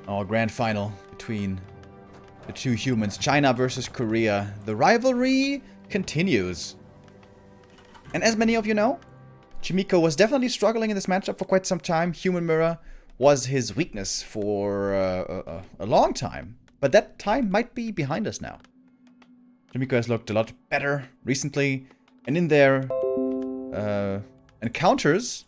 Our grand final between the two humans, China versus Korea. The rivalry continues. And as many of you know, Chaemiko was definitely struggling in this matchup for quite some time. Human Mirror was his weakness for a long time. But that time might be behind us now. Chaemiko has looked a lot better recently. And in their encounters,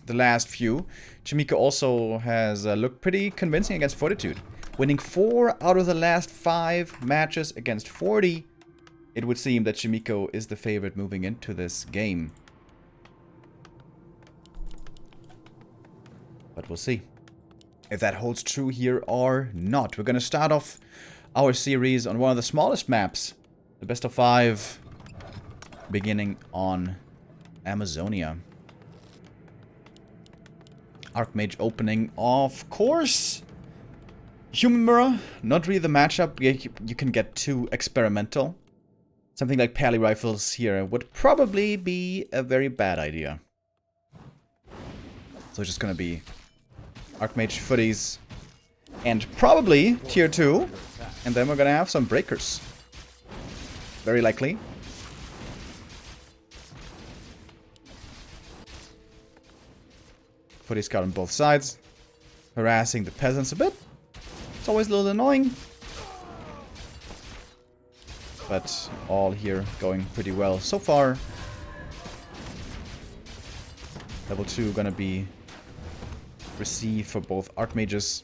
the last few, Chaemiko also has looked pretty convincing against Fortitude. Winning 4 out of the last 5 matches against 40, it would seem that Chaemiko is the favorite moving into this game. But we'll see if that holds true here or not. We're going to start off our series on one of the smallest maps, the best of 5, beginning on Amazonia. Archmage opening, of course. Human Mirror, not really the matchup you can get too experimental. Something like pally rifles here would probably be a very bad idea. So it's just gonna be Archmage footies and probably tier 2. And then we're gonna have some breakers. Very likely. Footy scout on both sides. Harassing the peasants a bit. It's always a little annoying. But all here going pretty well so far. Level 2 gonna be received for both Archmages.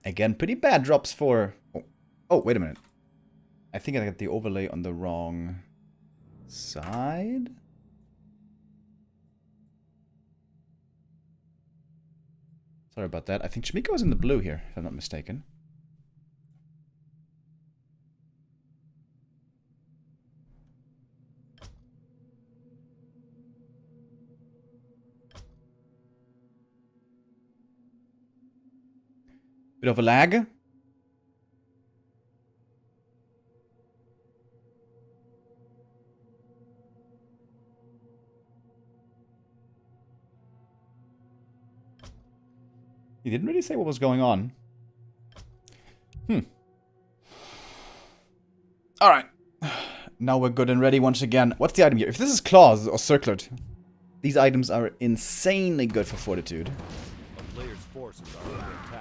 Again, pretty bad drops for... Oh, wait a minute. I think I got the overlay on the wrong side. Sorry about that. I think Chaemiko is in the blue here, if I'm not mistaken. Bit of a lag. He didn't really say what was going on. Alright. Now we're good and ready once again. What's the item here? If this is claws or circlet, these items are insanely good for Fortitude.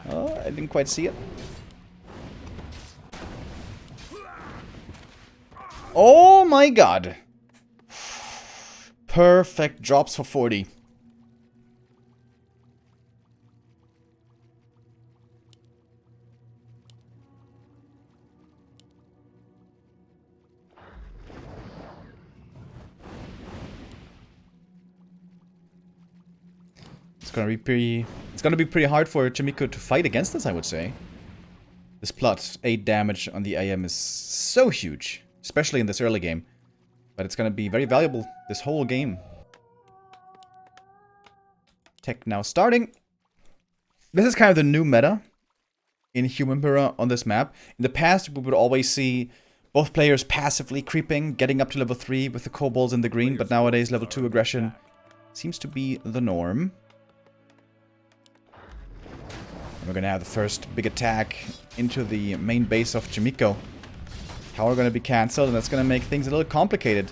Oh, I didn't quite see it. Oh my god. Perfect drops for 40. It's gonna be pretty hard for Chaemiko to fight against this, I would say. This plus 8 damage on the AM is so huge, especially in this early game. But it's gonna be very valuable this whole game. Tech now starting. This is kind of the new meta in Human Mirror on this map. In the past, we would always see both players passively creeping, getting up to level 3 with the kobolds in the green, but nowadays level 2 aggression seems to be the norm. We're gonna have the first big attack into the main base of Chaemiko. Tower gonna be cancelled, and that's gonna make things a little complicated.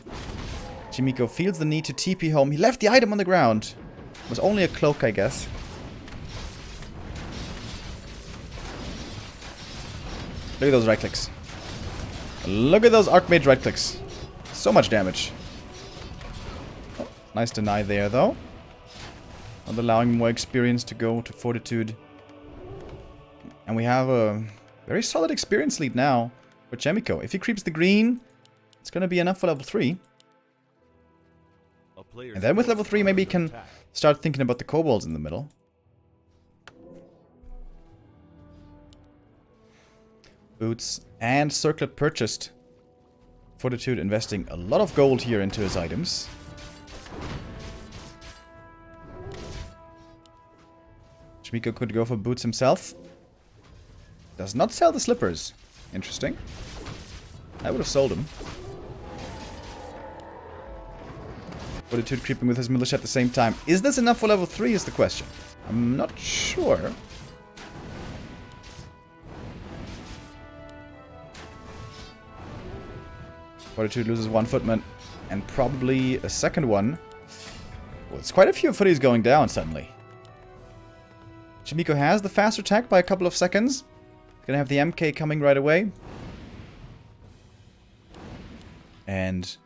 Chaemiko feels the need to TP home. He left the item on the ground. It was only a cloak, I guess. Look at those right clicks. Look at those Archmage right clicks. So much damage. Oh, nice deny there, though. Not allowing more experience to go to Fortitude. And we have a very solid experience lead now for Chaemiko. If he creeps the green, it's going to be enough for level 3. And then with level 3, maybe he can start thinking about the kobolds in the middle. Boots and circlet purchased. Fortitude investing a lot of gold here into his items. Chaemiko could go for boots himself. Does not sell the slippers. Interesting. I would have sold him. Fortitude creeping with his militia at the same time. Is this enough for level 3 is the question. I'm not sure. Fortitude loses one footman. And probably a second one. Well, it's quite a few footies going down suddenly. Chaemiko has the fast attack by a couple of seconds. Gonna have the MK coming right away. And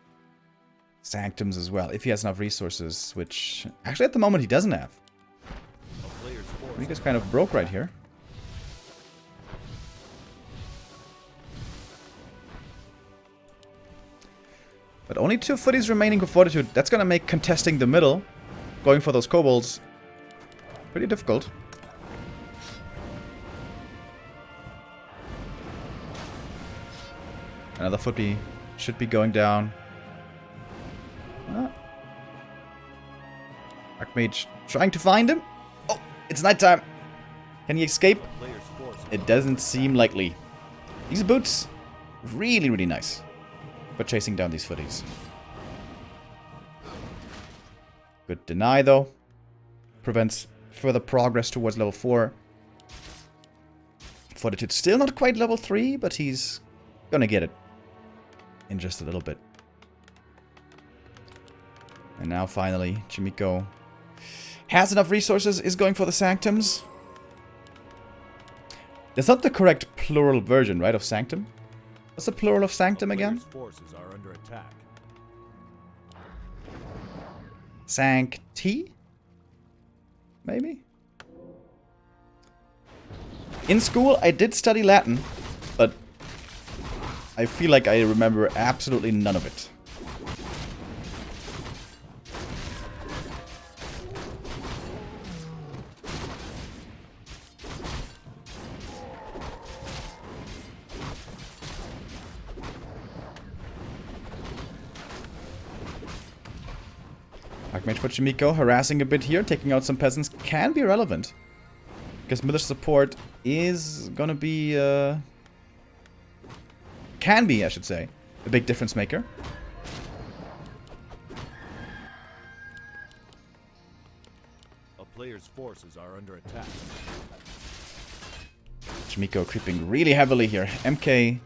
Sanctums as well, if he has enough resources, which actually at the moment he doesn't have. Chaemiko's kind of broke right here. But only 2 footies remaining for Fortitude. That's gonna make contesting the middle, going for those kobolds, pretty difficult. Another footy should be going down. Archmage trying to find him. Oh, it's nighttime. Can he escape? It doesn't seem likely. These boots, really, really nice for chasing down these footies. Good deny, though. Prevents further progress towards level 4. Fortitude still not quite level 3, but he's gonna get it in just a little bit. And now finally, Chaemiko has enough resources, is going for the Sanctums. That's not the correct plural version, right, of Sanctum? What's the plural of Sanctum again? Forces are under attack. Sancti? Maybe? In school, I did study Latin, but I feel like I remember absolutely none of it. Archmage for Chaemiko, harassing a bit here, taking out some peasants can be relevant. Because militia support is gonna be, can be, I should say, a big difference maker. A player's forces are under attack. Chaemiko creeping really heavily here. MK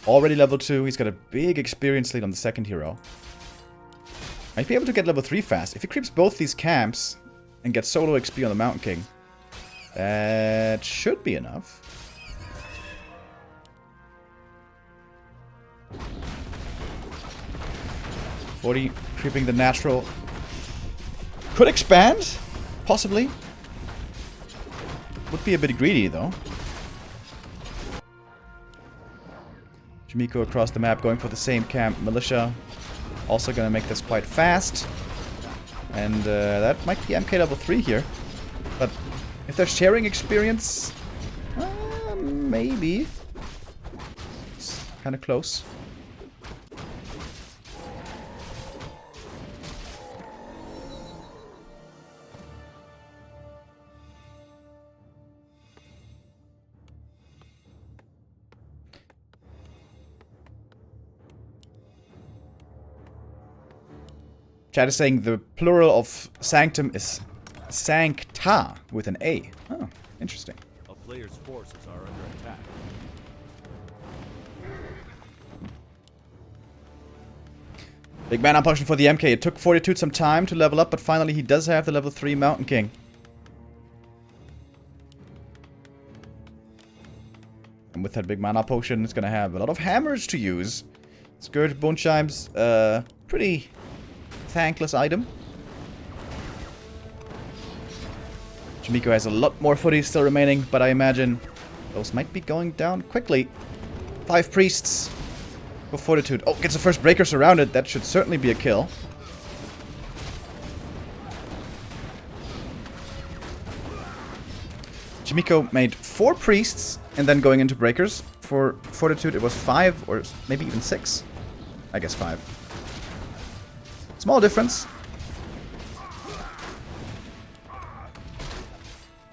already level 2. He's got a big experience lead on the second hero. Might be able to get level 3 fast. If he creeps both these camps and gets solo XP on the Mountain King, that should be enough. $40 creeping the natural. Could expand, possibly. Would be a bit greedy though. Chaemiko across the map going for the same camp. Militia also gonna make this quite fast. And that might be MK level 3 here. But if they're sharing experience, maybe. It's kind of close. Chat is saying the plural of sanctum is sancta with an A. Oh, interesting. A player's forces are under attack. Big mana potion for the MK. It took Fortitude some time to level up, but finally he does have the level 3 Mountain King. And with that big mana potion, it's gonna have a lot of hammers to use. Scourge Bone Chimes, pretty thankless item. Chaemiko has a lot more footies still remaining, but I imagine those might be going down quickly. 5 priests for Fortitude. Oh, gets the first breaker surrounded. That should certainly be a kill. Chaemiko made 4 priests and then going into breakers. For Fortitude, it was 5 or maybe even 6. I guess 5. Small difference.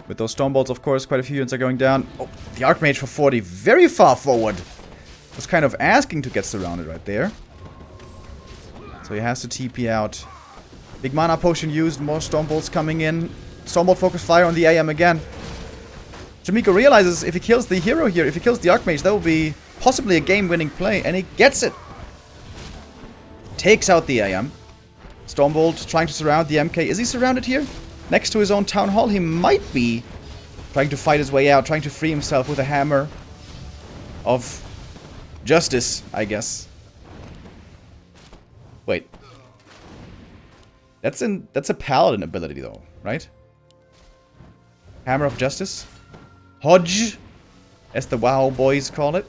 With those stone bolts, of course, quite a few units are going down. Oh, the Archmage for 40, very far forward. Was kind of asking to get surrounded right there. So he has to TP out. Big mana potion used, more Stormbolts coming in. Stormbolt focus fire on the AM again. Chaemiko realizes if he kills the hero here, if he kills the Archmage, that will be possibly a game-winning play, and he gets it. Takes out the AM. Stormbolt trying to surround the MK. Is he surrounded here? Next to his own Town Hall, he might be trying to fight his way out, trying to free himself with a hammer of justice, I guess. Wait. That's a paladin ability though, right? Hammer of Justice? Hodge, as the WoW boys call it.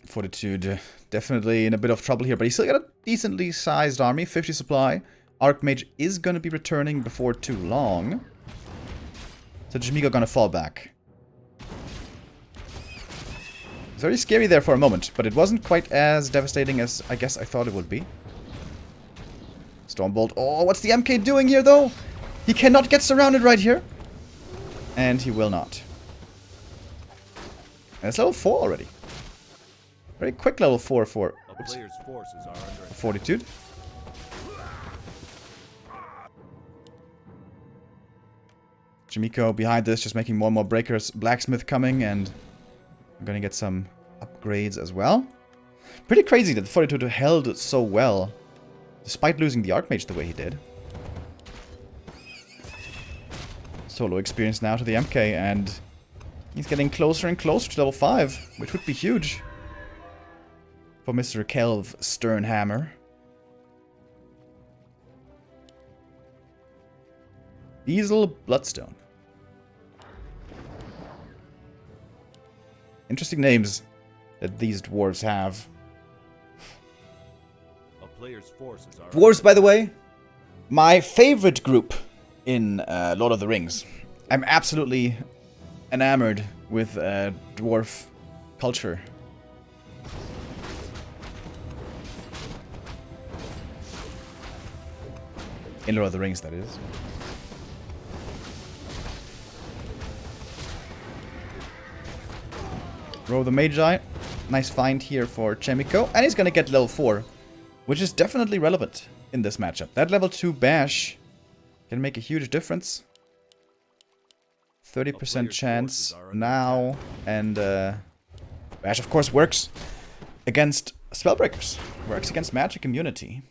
Fortitude, definitely in a bit of trouble here, but he's still got a decently sized army, 50 supply. Archmage is going to be returning before too long. So Chaemiko gonna fall back. It's very scary there for a moment, but it wasn't quite as devastating as I guess I thought it would be. Stormbolt. Oh, what's the MK doing here though? He cannot get surrounded right here. And he will not. And it's level 4 already. Very quick level 4 for Fortitude. Chaemiko behind this, just making more and more breakers. Blacksmith coming, and I'm gonna get some upgrades as well. Pretty crazy that the Fortitude held so well, despite losing the Archmage the way he did. Solo experience now to the MK, and he's getting closer and closer to level 5, which would be huge for Mr. Kelv Sternhammer. Diesel Bloodstone. Interesting names that these dwarves have. A player's forces are Dwarves, by the way, my favorite group in Lord of the Rings. I'm absolutely enamored with dwarf culture. In Lord of the Rings, that is. Row the Magi. Nice find here for Chaemiko. And he's gonna get level 4, which is definitely relevant in this matchup. That level 2 bash can make a huge difference. 30% chance now. And bash, of course, works against spellbreakers. Works against magic immunity.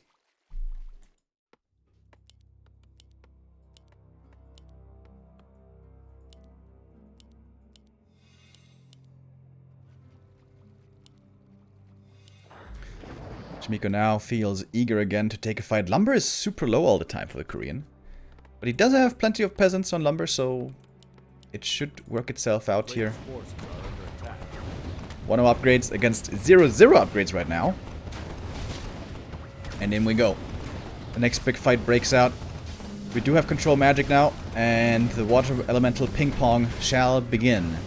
Chaemiko now feels eager again to take a fight. Lumber is super low all the time for the Korean. But he does have plenty of peasants on lumber, so it should work itself out here. 1-0 upgrades against 0-0 upgrades right now. And in we go. The next big fight breaks out. We do have control magic now, and the water elemental ping pong shall begin.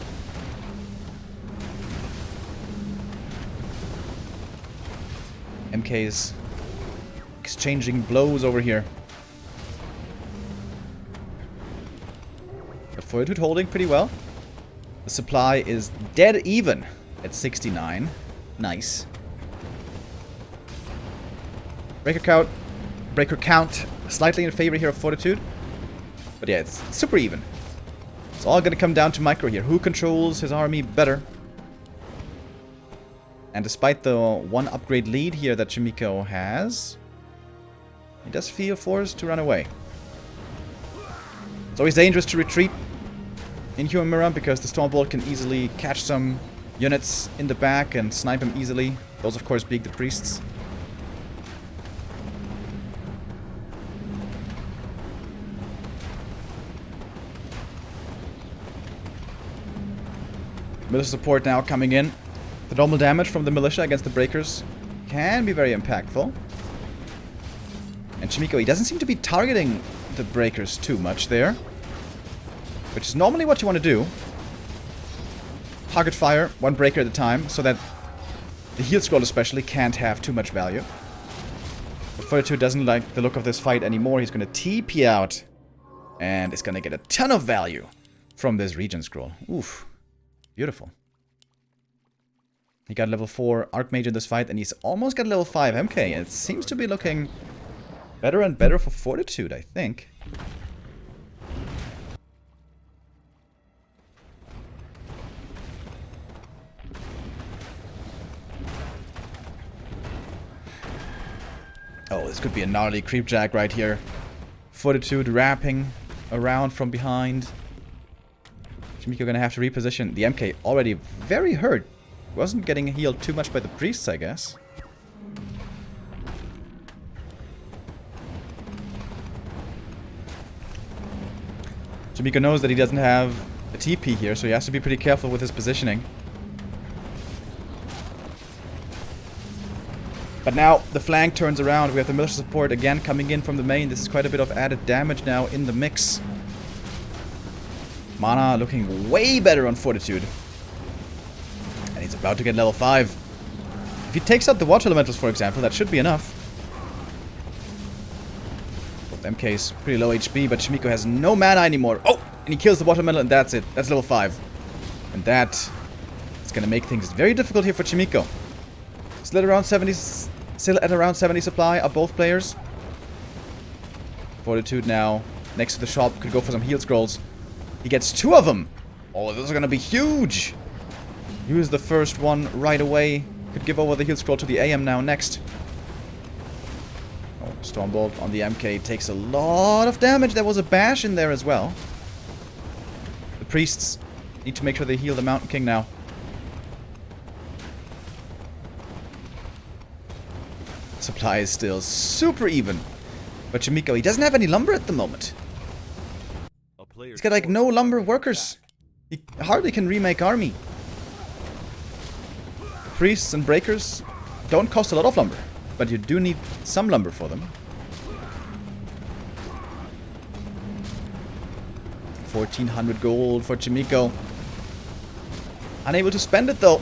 MK's exchanging blows over here. But Fortitude holding pretty well. The supply is dead even at 69. Nice. Breaker count slightly in favor here of Fortitude. But yeah, it's super even. It's all gonna come down to micro here. Who controls his army better? And despite the 1 upgrade lead here that Chaemiko has, he does feel forced to run away. It's always dangerous to retreat in Human Mirror because the Stormbolt can easily catch some units in the back and snipe them easily. Those, of course, being the priests. Militia support now coming in. The normal damage from the militia against the breakers can be very impactful. And Chaemiko, he doesn't seem to be targeting the breakers too much there, which is normally what you want to do. target fire, one breaker at a time, so that the heal scroll especially can't have too much value. But Fortitude doesn't like the look of this fight anymore. He's going to TP out. And is going to get a ton of value from this regen scroll. Oof. Beautiful. He got level 4 Archmage in this fight, and he's almost got level 5 MK. It seems to be looking better and better for Fortitude, I think. Oh, this could be a gnarly creepjack right here. Fortitude wrapping around from behind. Chaemiko gonna have to reposition. The MK already very hurt. Wasn't getting healed too much by the priests, I guess. Chaemiko knows that he doesn't have a TP here, so he has to be pretty careful with his positioning. But now the flank turns around. We have the militia support again coming in from the main. This is quite a bit of added damage now in the mix. Mana looking way better on Fortitude. And he's about to get level 5. If he takes out the water elementals, for example, that should be enough. Both MK's pretty low HP, but Chaemiko has no mana anymore. Oh! And he kills the water elemental, and that's it. That's level 5. And that is going to make things very difficult here for Chaemiko. Still at around 70 supply are both players. Fortitude now next to the shop could go for some heal scrolls. He gets 2 of them. Oh, those are going to be huge. Use the first one right away. Could give over the heal scroll to the AM now next. Oh, Stormbolt on the MK takes a lot of damage. There was a bash in there as well. The priests need to make sure they heal the Mountain King now. Supply is still super even. But Chaemiko, he doesn't have any lumber at the moment. He's got like no lumber workers. He hardly can remake army. Priests and breakers don't cost a lot of lumber, but you do need some lumber for them. 1400 gold for Chaemiko. Unable to spend it though.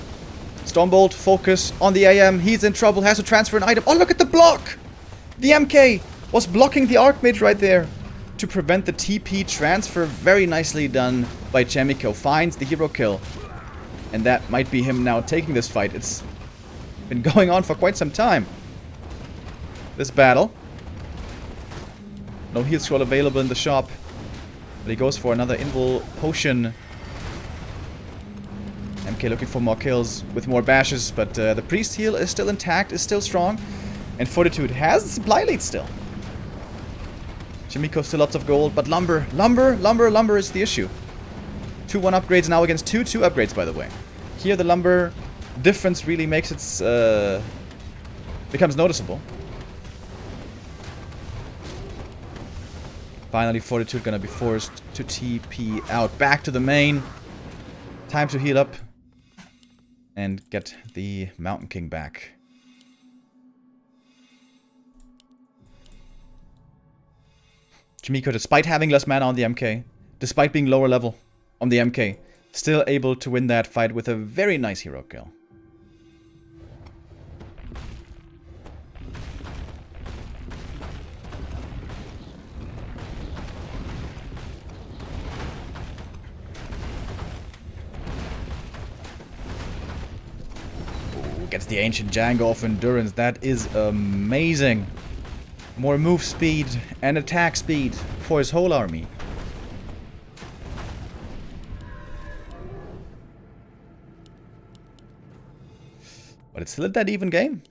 Stormbolt, focus on the AM. He's in trouble, has to transfer an item. Oh, look at the block! The MK was blocking the Archmage right there to prevent the TP transfer. Very nicely done by Chaemiko. Finds the hero kill. And that might be him now taking this fight. It's been going on for quite some time. This battle. No heal scroll available in the shop. But he goes for another invul potion. MK looking for more kills with more bashes, but the priest heal is still intact, is still strong. And Fortitude has the supply lead still. Chaemiko still lots of gold, but lumber is the issue. 2-1 upgrades now against 2-2 upgrades, by the way. Here the lumber difference really makes it becomes noticeable. Finally, Fortitude gonna be forced to TP out back to the main. Time to heal up and get the Mountain King back. Chaemiko, despite having less mana on the MK, despite being lower level on the MK, still able to win that fight with a very nice hero kill. Gets the Ancient Django of Endurance. That is amazing. More move speed and attack speed for his whole army. But it's still a dead even game.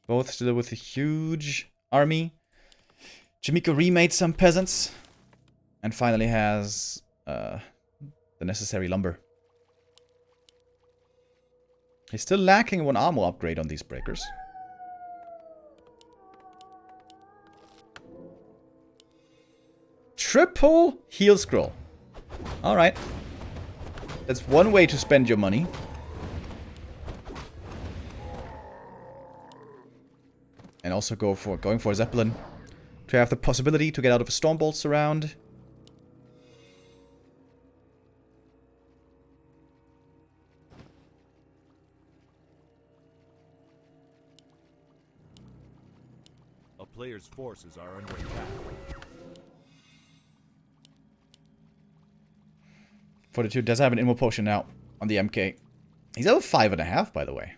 Both still with a huge army. Chaemiko remade some peasants. And finally has the necessary lumber. He's still lacking 1 armor upgrade on these breakers. Triple heal scroll. Alright. That's one way to spend your money. And also going for a Zeppelin. To have the possibility to get out of a Stormbolt surround. player's forces are under attack. Fortitude does have an Inmo potion now on the MK. He's level 5.5, by the way.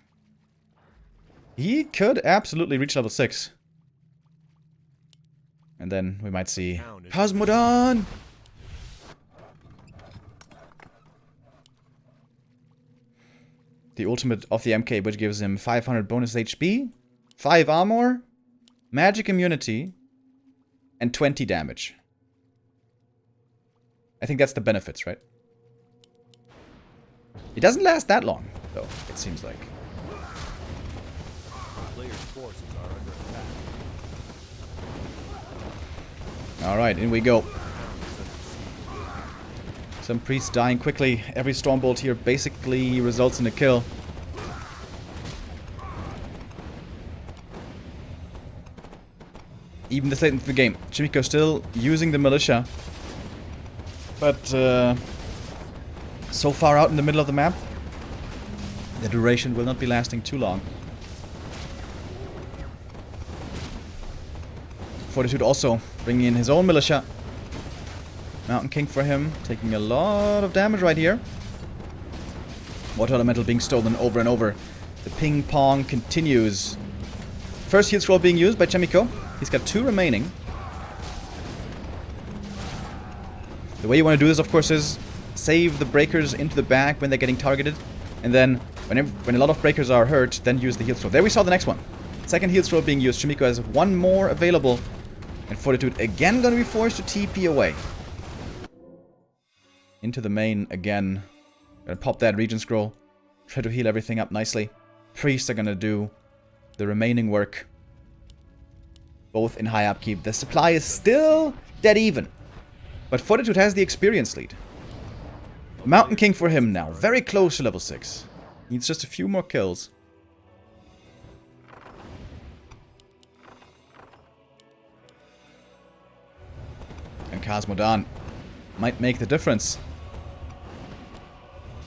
He could absolutely reach level 6. And then we might see Cosmodon! The ultimate of the MK, which gives him 500 bonus HP, 5 armor, magic immunity, and 20 damage. I think that's the benefits, right? It doesn't last that long, though, it seems like. Player's forces are under attack. Alright, in we go. Some priests dying quickly. Every Stormbolt here basically results in a kill. Even this late into the game. Chaemiko still using the militia. But so far out in the middle of the map, the duration will not be lasting too long. Fortitude also bringing in his own militia. Mountain King for him, taking a lot of damage right here. Water Elemental being stolen over and over. The ping pong continues. First heal scroll being used by Chaemiko. He's got 2 remaining. The way you want to do this, of course, is save the breakers into the back when they're getting targeted. And then, when a lot of breakers are hurt, then use the heal scroll. There we saw the next one. Second heal scroll being used. Chaemiko has 1 more available. And Fortitude again going to be forced to TP away. Into the main again. Gonna pop that Regen Scroll. Try to heal everything up nicely. Priests are gonna do the remaining work. Both in high upkeep. The supply is still dead even. But Fortitude has the experience lead. Mountain King for him now. Very close to level 6. Needs just a few more kills. And Cosmodon might make the difference.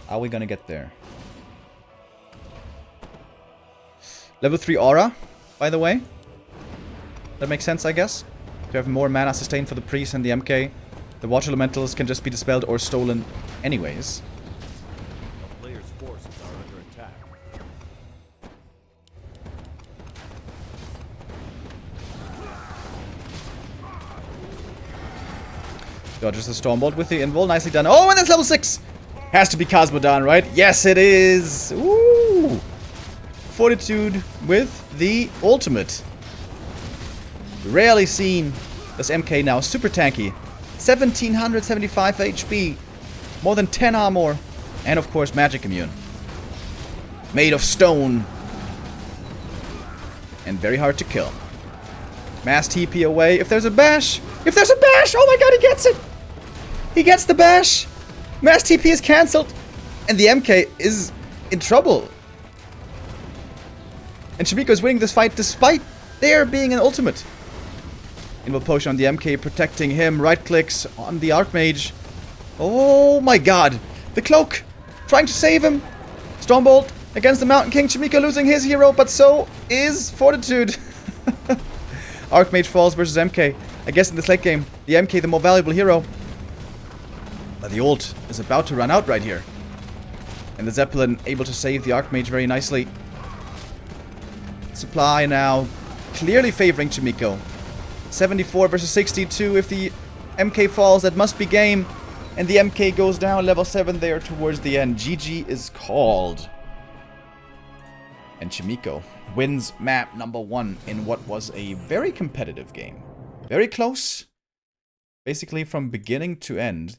Are we gonna get there? Level 3 Aura, by the way. That makes sense, I guess. To have more mana sustained for the priest and the MK. The water elementals can just be dispelled or stolen anyways. A player's forces are under attack. Dodges the Stormbolt with the Invul. Nicely done. Oh, and that's level 6! Has to be Cosmodon, right? Yes, it is! Woo! Fortitude with the ultimate. Rarely seen. This MK now super tanky. 1775 HP. More than 10 armor. And of course, magic immune. Made of stone. And very hard to kill. Mass TP away. If there's a bash! If there's a bash! Oh my god, he gets it! He gets the bash! Mass TP is cancelled! And the MK is in trouble. And Chaemiko is winning this fight despite there being an ultimate. Invul Potion on the MK protecting him. Right clicks on the Archmage. Oh my god. The cloak! Trying to save him. Stormbolt against the Mountain King. Chaemiko losing his hero, but so is Fortitude. Archmage falls versus MK. I guess in this late game, the MK the more valuable hero. But the ult is about to run out right here. And the Zeppelin able to save the Archmage very nicely. Supply now clearly favoring Chaemiko. 74 versus 62. If the MK falls, that must be game. And the MK goes down level 7 there towards the end. GG is called. And Chaemiko wins map number 1 in what was a very competitive game. Very close. Basically from beginning to end.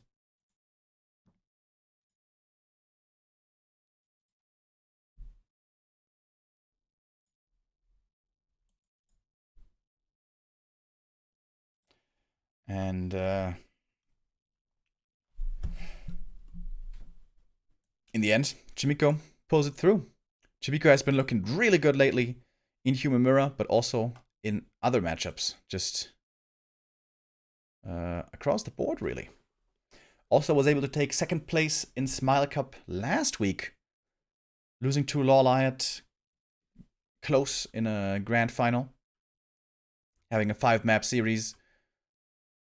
And in the end, Chaemiko pulls it through. Chaemiko has been looking really good lately in Human Mirror, but also in other matchups. Just across the board, really. Also was able to take 2nd place in Smile Cup last week. Losing to Lawliot close in a grand final. having a 5-map series.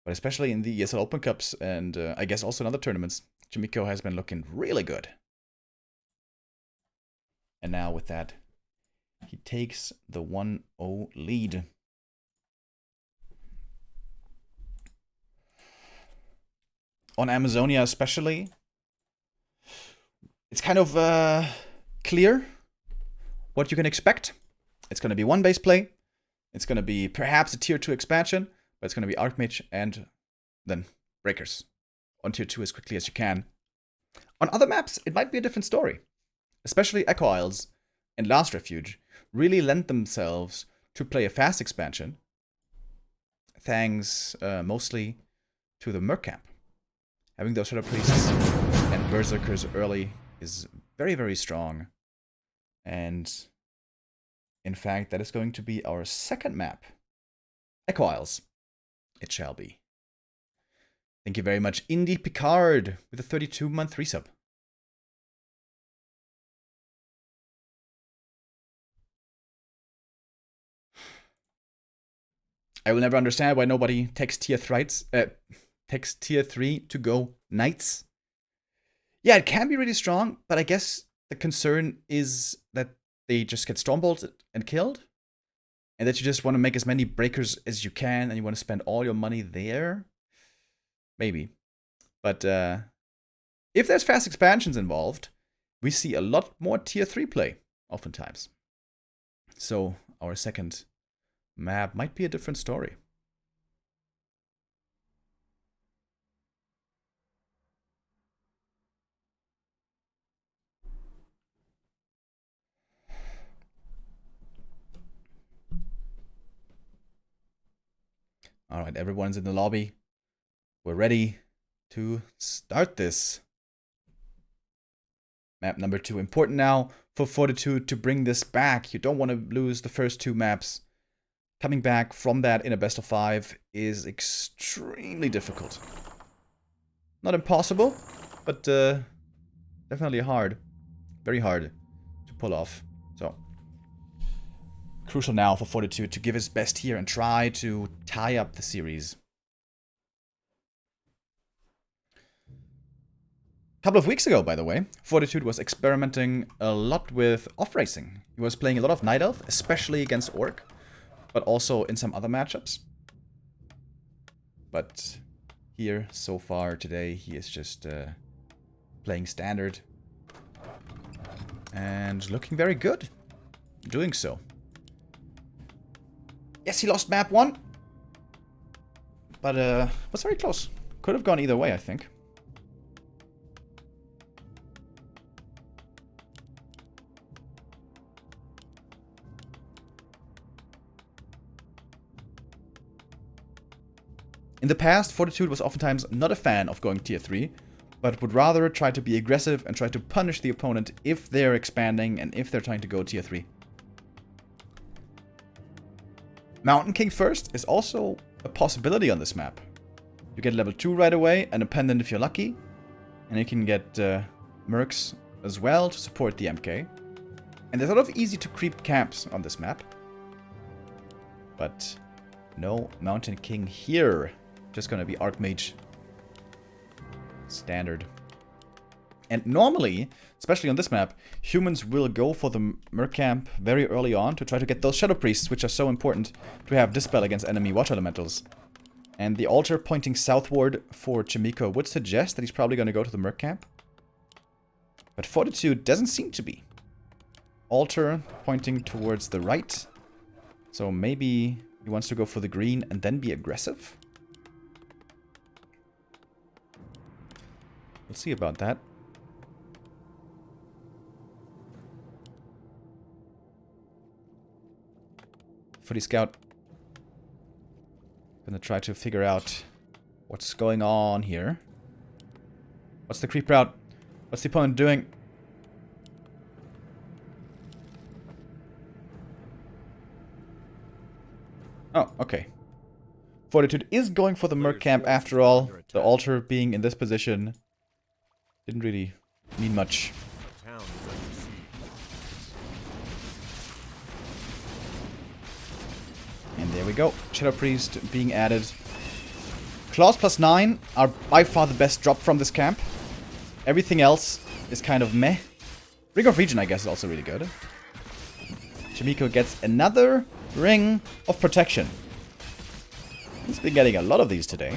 But especially in the ESL Open Cups and I guess also in other tournaments, Chaemiko has been looking really good. And now with that, he takes the 1-0 lead. On Amazonia especially, it's kind of clear what you can expect. It's going to be one base play. It's going to be perhaps a tier 2 expansion, but it's going to be Archmage and then Breakers on tier 2 as quickly as you can. On other maps, it might be a different story. Especially Echo Isles and Last Refuge really lend themselves to play a fast expansion, thanks mostly to the Merc camp. Having those Shadow Priests and Berserkers early is very, very strong. And in fact, that is going to be our second map. Echo Isles. It shall be. Thank you very much, Indie Picard, with a 32-month resub. I will never understand why nobody takes tier 3 to go Knights. Yeah, it can be really strong, but I guess the concern is that they just get Stormbolted and killed. And that you just want to make as many Breakers as you can, and you want to spend all your money there. Maybe. But if there's fast expansions involved, we see a lot more tier 3 play, oftentimes. So our second map might be a different story. All right, everyone's in the lobby. We're ready to start this. Map number 2. Important now for Fortitude to bring this back. You don't want to lose the first 2 maps. Coming back from that in a best of 5 is extremely difficult. Not impossible, but definitely hard. Very hard to pull off. So, crucial now for Fortitude to give his best here and try to tie up the series. A couple of weeks ago, by the way, Fortitude was experimenting a lot with off-racing. He was playing a lot of Night Elf, especially against Orc, but also in some other matchups. But here, so far today, he is just playing standard. And looking very good doing so. Yes, he lost map 1. But was very close. Could have gone either way, I think. In the past, Fortitude was oftentimes not a fan of going tier 3, but would rather try to be aggressive and try to punish the opponent if they're expanding and if they're trying to go tier 3. Mountain King first is also a possibility on this map. You get level 2 right away, and a pendant if you're lucky, and you can get mercs as well to support the MK. And there's a lot of easy to creep camps on this map. But no Mountain King here. Just gonna be Archmage. Standard. And normally, especially on this map, humans will go for the Merc camp very early on to try to get those Shadow Priests, which are so important to have Dispel against enemy Water Elementals. And the altar pointing southward for Chaemiko would suggest that he's probably gonna go to the Merc camp. But Fortitude doesn't seem to be. Altar pointing towards the right. So maybe he wants to go for the green and then be aggressive. We'll see about that. Footy Scout. Gonna try to figure out what's going on here. What's the creep route? What's the opponent doing? Oh, okay. Fortitude is going for the Merc camp after all. The altar being in this position didn't really mean much. And There we go. Shadow Priest being added. Claws plus 9 are by far the best drop from this camp. Everything else is kind of meh. Ring of Region, I guess, is also really good. Chaemiko gets another Ring of Protection. He's been getting a lot of these today.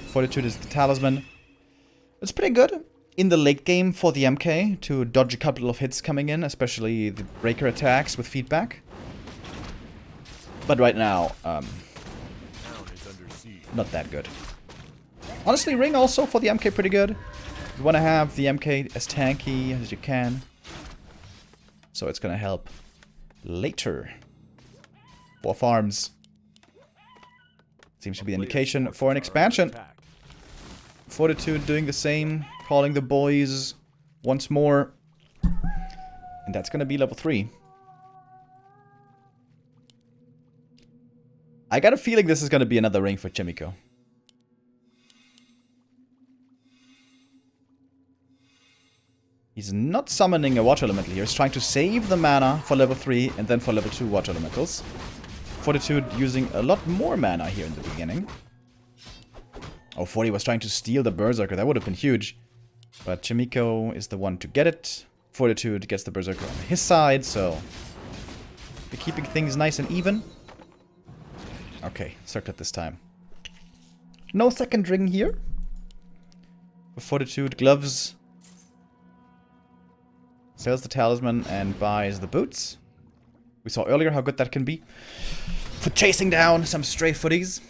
Fortitude is the talisman. It's pretty good in the late game for the MK to dodge a couple of hits coming in, especially the breaker attacks with feedback. But right now, not that good. Honestly, Ring also for the MK pretty good. You want to have the MK as tanky as you can. So it's going to help later. 4 farms. Seems to be the indication for an expansion. Fortitude doing the same. Calling the boys once more. And that's going to be level 3. I got a feeling this is going to be another ring for Chaemiko. He's not summoning a water elemental here. He's trying to save the mana for level 3 and then for level 2 water elementals. Fortitude using a lot more mana here in the beginning. Oh, 40 was trying to steal the Berserker. That would have been huge. But Chaemiko is the one to get it. Fortitude gets the Berserker on his side, so we're keeping things nice and even. Okay, circlet this time. No second ring here. Fortitude gloves. Sells the talisman and buys the boots. We saw earlier how good that can be for chasing down some stray footies.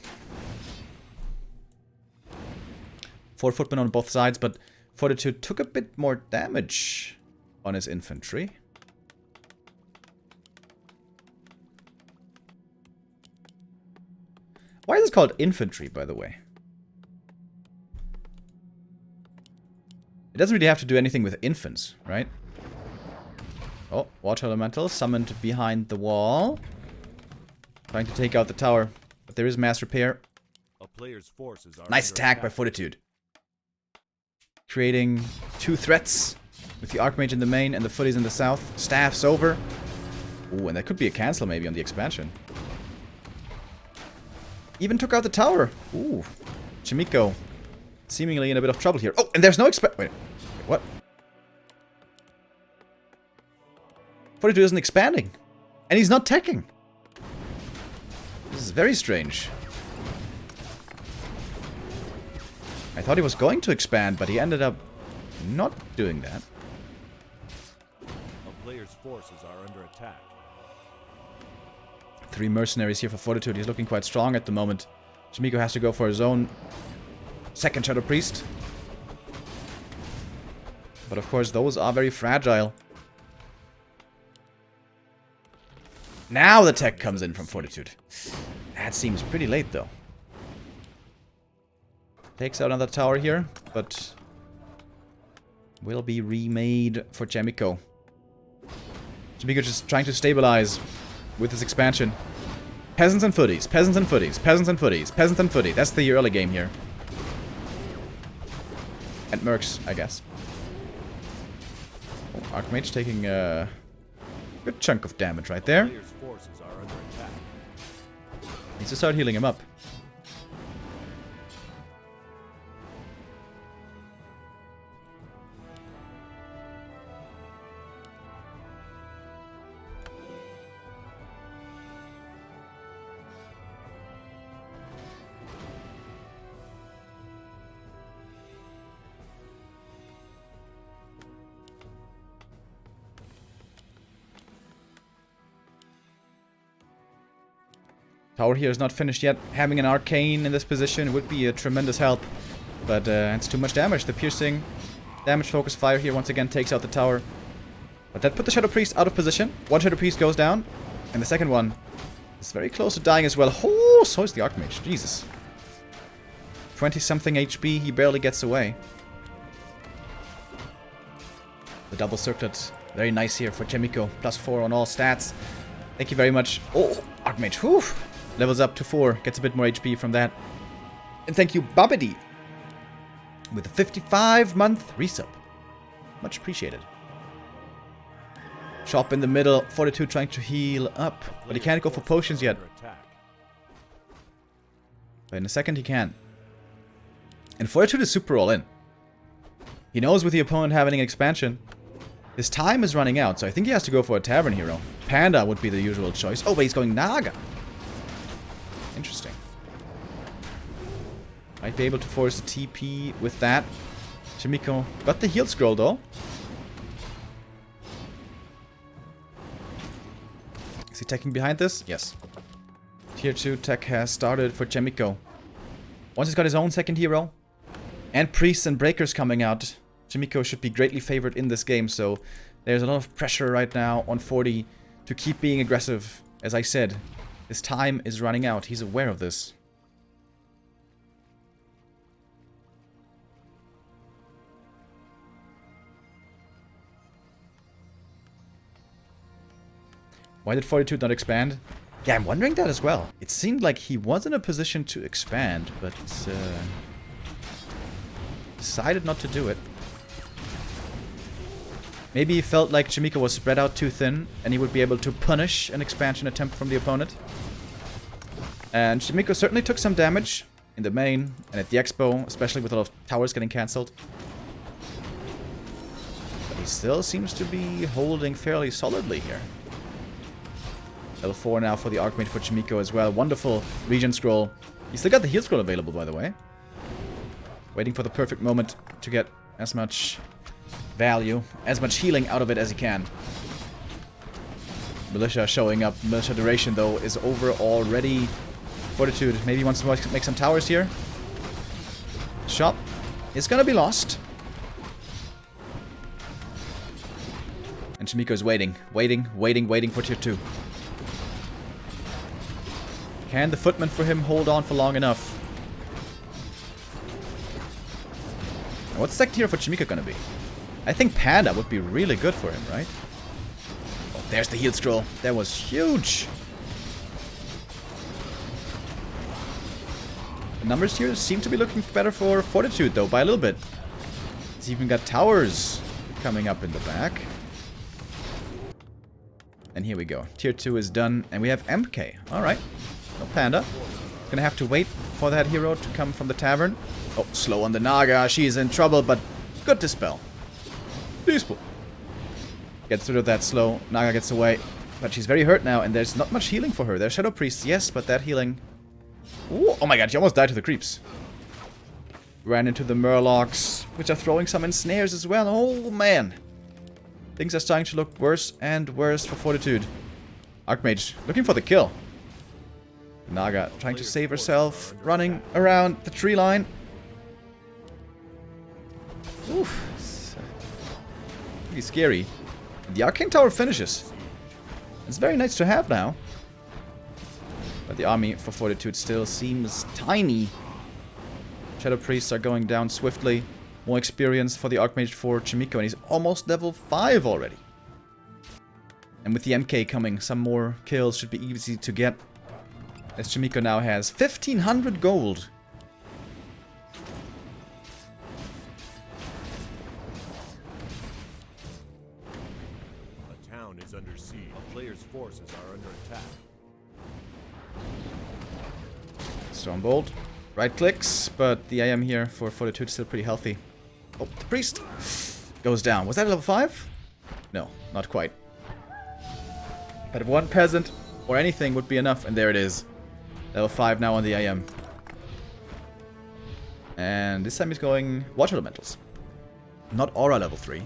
4 footmen on both sides, but Fortitude took a bit more damage on his infantry. Why is it called infantry, by the way? It doesn't really have to do anything with infants, right? Oh, water elemental summoned behind the wall. Trying to take out the tower, but there is mass repair. A player's forces are nice attack by Fortitude. Creating 2 threats with the Archmage in the main and the footies in the south. Staffs over. Ooh, and that could be a cancel maybe on the expansion. Even took out the tower. Ooh. Chaemiko seemingly in a bit of trouble here. Oh, and there's no wait, what? Fortitude isn't expanding. And he's not teching. This is very strange. I thought he was going to expand, but he ended up not doing that. A player's forces are under attack. 3 mercenaries here for Fortitude. He's looking quite strong at the moment. Chaemiko has to go for his own second Shadow Priest. But of course, those are very fragile. Now the tech comes in from Fortitude. That seems pretty late, though. Takes out another tower here, but will be remade for Chaemiko. Chaemiko just trying to stabilize with his expansion. Peasants and footies, peasants and footies, peasants and footies, peasants and footy. That's the early game here. And mercs, I guess. Oh, Archmage taking a good chunk of damage right there. Needs to start healing him up. Tower here is not finished yet. Having an arcane in this position would be a tremendous help. But it's too much damage. The piercing damage focus fire here once again takes out the tower. But that put the Shadow Priest out of position. One Shadow Priest goes down. And the second one is very close to dying as well. Oh, so is the Archmage. Jesus. 20-something HP. He barely gets away. The double circlet. Very nice here for Chaemiko. +4 on all stats. Thank you very much. Oh, Archmage. Whew. Levels up to 4. Gets a bit more HP from that. And thank you, Babidi, with a 55-month resub. Much appreciated. Shop in the middle. Fortitude trying to heal up. But he can't go for potions yet. But in a second he can. And Fortitude is super all in. He knows with the opponent having an expansion, his time is running out. So I think he has to go for a tavern hero. Panda would be the usual choice. Oh, but he's going Naga. Interesting. Might be able to force a TP with that. Chaemiko got the heal scroll though. Is he teching behind this? Yes. Tier 2 tech has started for Chaemiko. Once he's got his own second hero, and priests and breakers coming out, Chaemiko should be greatly favored in this game, so there's a lot of pressure right now on 40 to keep being aggressive. As I said, his time is running out. He's aware of this. Why did Fortitude not expand? Yeah, I'm wondering that as well. It seemed like he was in a position to expand, but decided not to do it. Maybe he felt like Chaemiko was spread out too thin, and he would be able to punish an expansion attempt from the opponent. And Chaemiko certainly took some damage in the main and at the expo, especially with a lot of towers getting cancelled. But he still seems to be holding fairly solidly here. Level 4 now for the Archmage for Chaemiko as well. Wonderful regen scroll. He still got the heal scroll available, by the way. Waiting for the perfect moment to get as much value, as much healing out of it as he can. Militia showing up. Militia duration, though, is over already. Fortitude maybe wants to make some towers here. Shop is gonna be lost. And Chaemiko is waiting for tier 2. Can the footman for him hold on for long enough? And what's second hero for Chaemiko gonna be? I think Panda would be really good for him, right? Oh, there's the heal scroll. That was huge. The numbers here seem to be looking better for Fortitude, though, by a little bit. He's even got towers coming up in the back. And here we go. Tier 2 is done, and we have MK. Alright. No Panda. Gonna have to wait for that hero to come from the tavern. Oh, slow on the Naga. She's in trouble, but good dispel. Peaceful. Gets rid of that slow. Naga gets away. But she's very hurt now, and there's not much healing for her. There's Shadow Priests, yes, but that healing... Ooh, oh my god, she almost died to the creeps. Ran into the Murlocs, which are throwing some ensnares as well. Oh man. Things are starting to look worse and worse for Fortitude. Archmage looking for the kill. Naga trying to save herself, running around the tree line. Oof. It's pretty scary. The Arcane Tower finishes. It's very nice to have now. But the army for Fortitude still seems tiny. Shadow Priests are going down swiftly. More experience for the Archmage for Chaemiko, and he's almost level 5 already. And with the MK coming, some more kills should be easy to get. As Chaemiko now has 1,500 gold. A town is under siege. A player's forces are under attack. Stormbolt. Right clicks, but the AM here for Fortitude is still pretty healthy. Oh, the priest goes down. Was that level 5? No, not quite. But if one peasant or anything would be enough, and there it is. Level 5 now on the AM. And this time he's going Water Elementals. Not Aura level 3.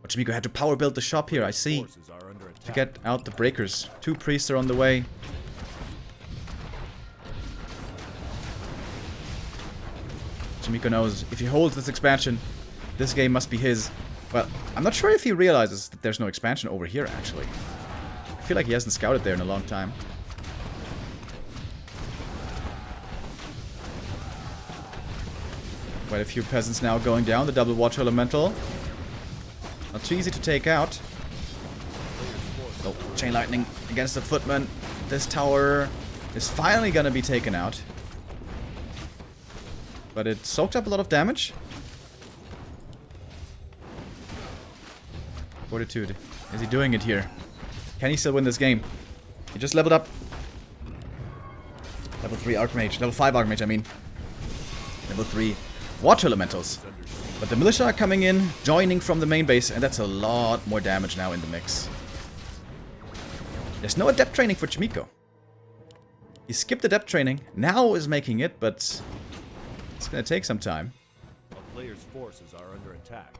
But Chaemiko had to power build the shop here, I see. To get out the breakers. 2 priests are on the way. Chaemiko knows if he holds this expansion, this game must be his. Well, I'm not sure if he realizes that there's no expansion over here, actually. I feel like he hasn't scouted there in a long time. Quite a few peasants now going down. The double Water Elemental. Not too easy to take out. Oh, Chain Lightning against the Footman. This tower is finally gonna be taken out. But it soaked up a lot of damage. Fortitude. Is he doing it here? Can he still win this game? He just leveled up. Level 3 Archmage. Level 5 Archmage, I mean. Level 3 Water Elementals. But the militia are coming in, joining from the main base, and that's a lot more damage now in the mix. There's no adept training for Chaemiko. He skipped adept training, now is making it, but it's gonna take some time. A player's forces are under attack.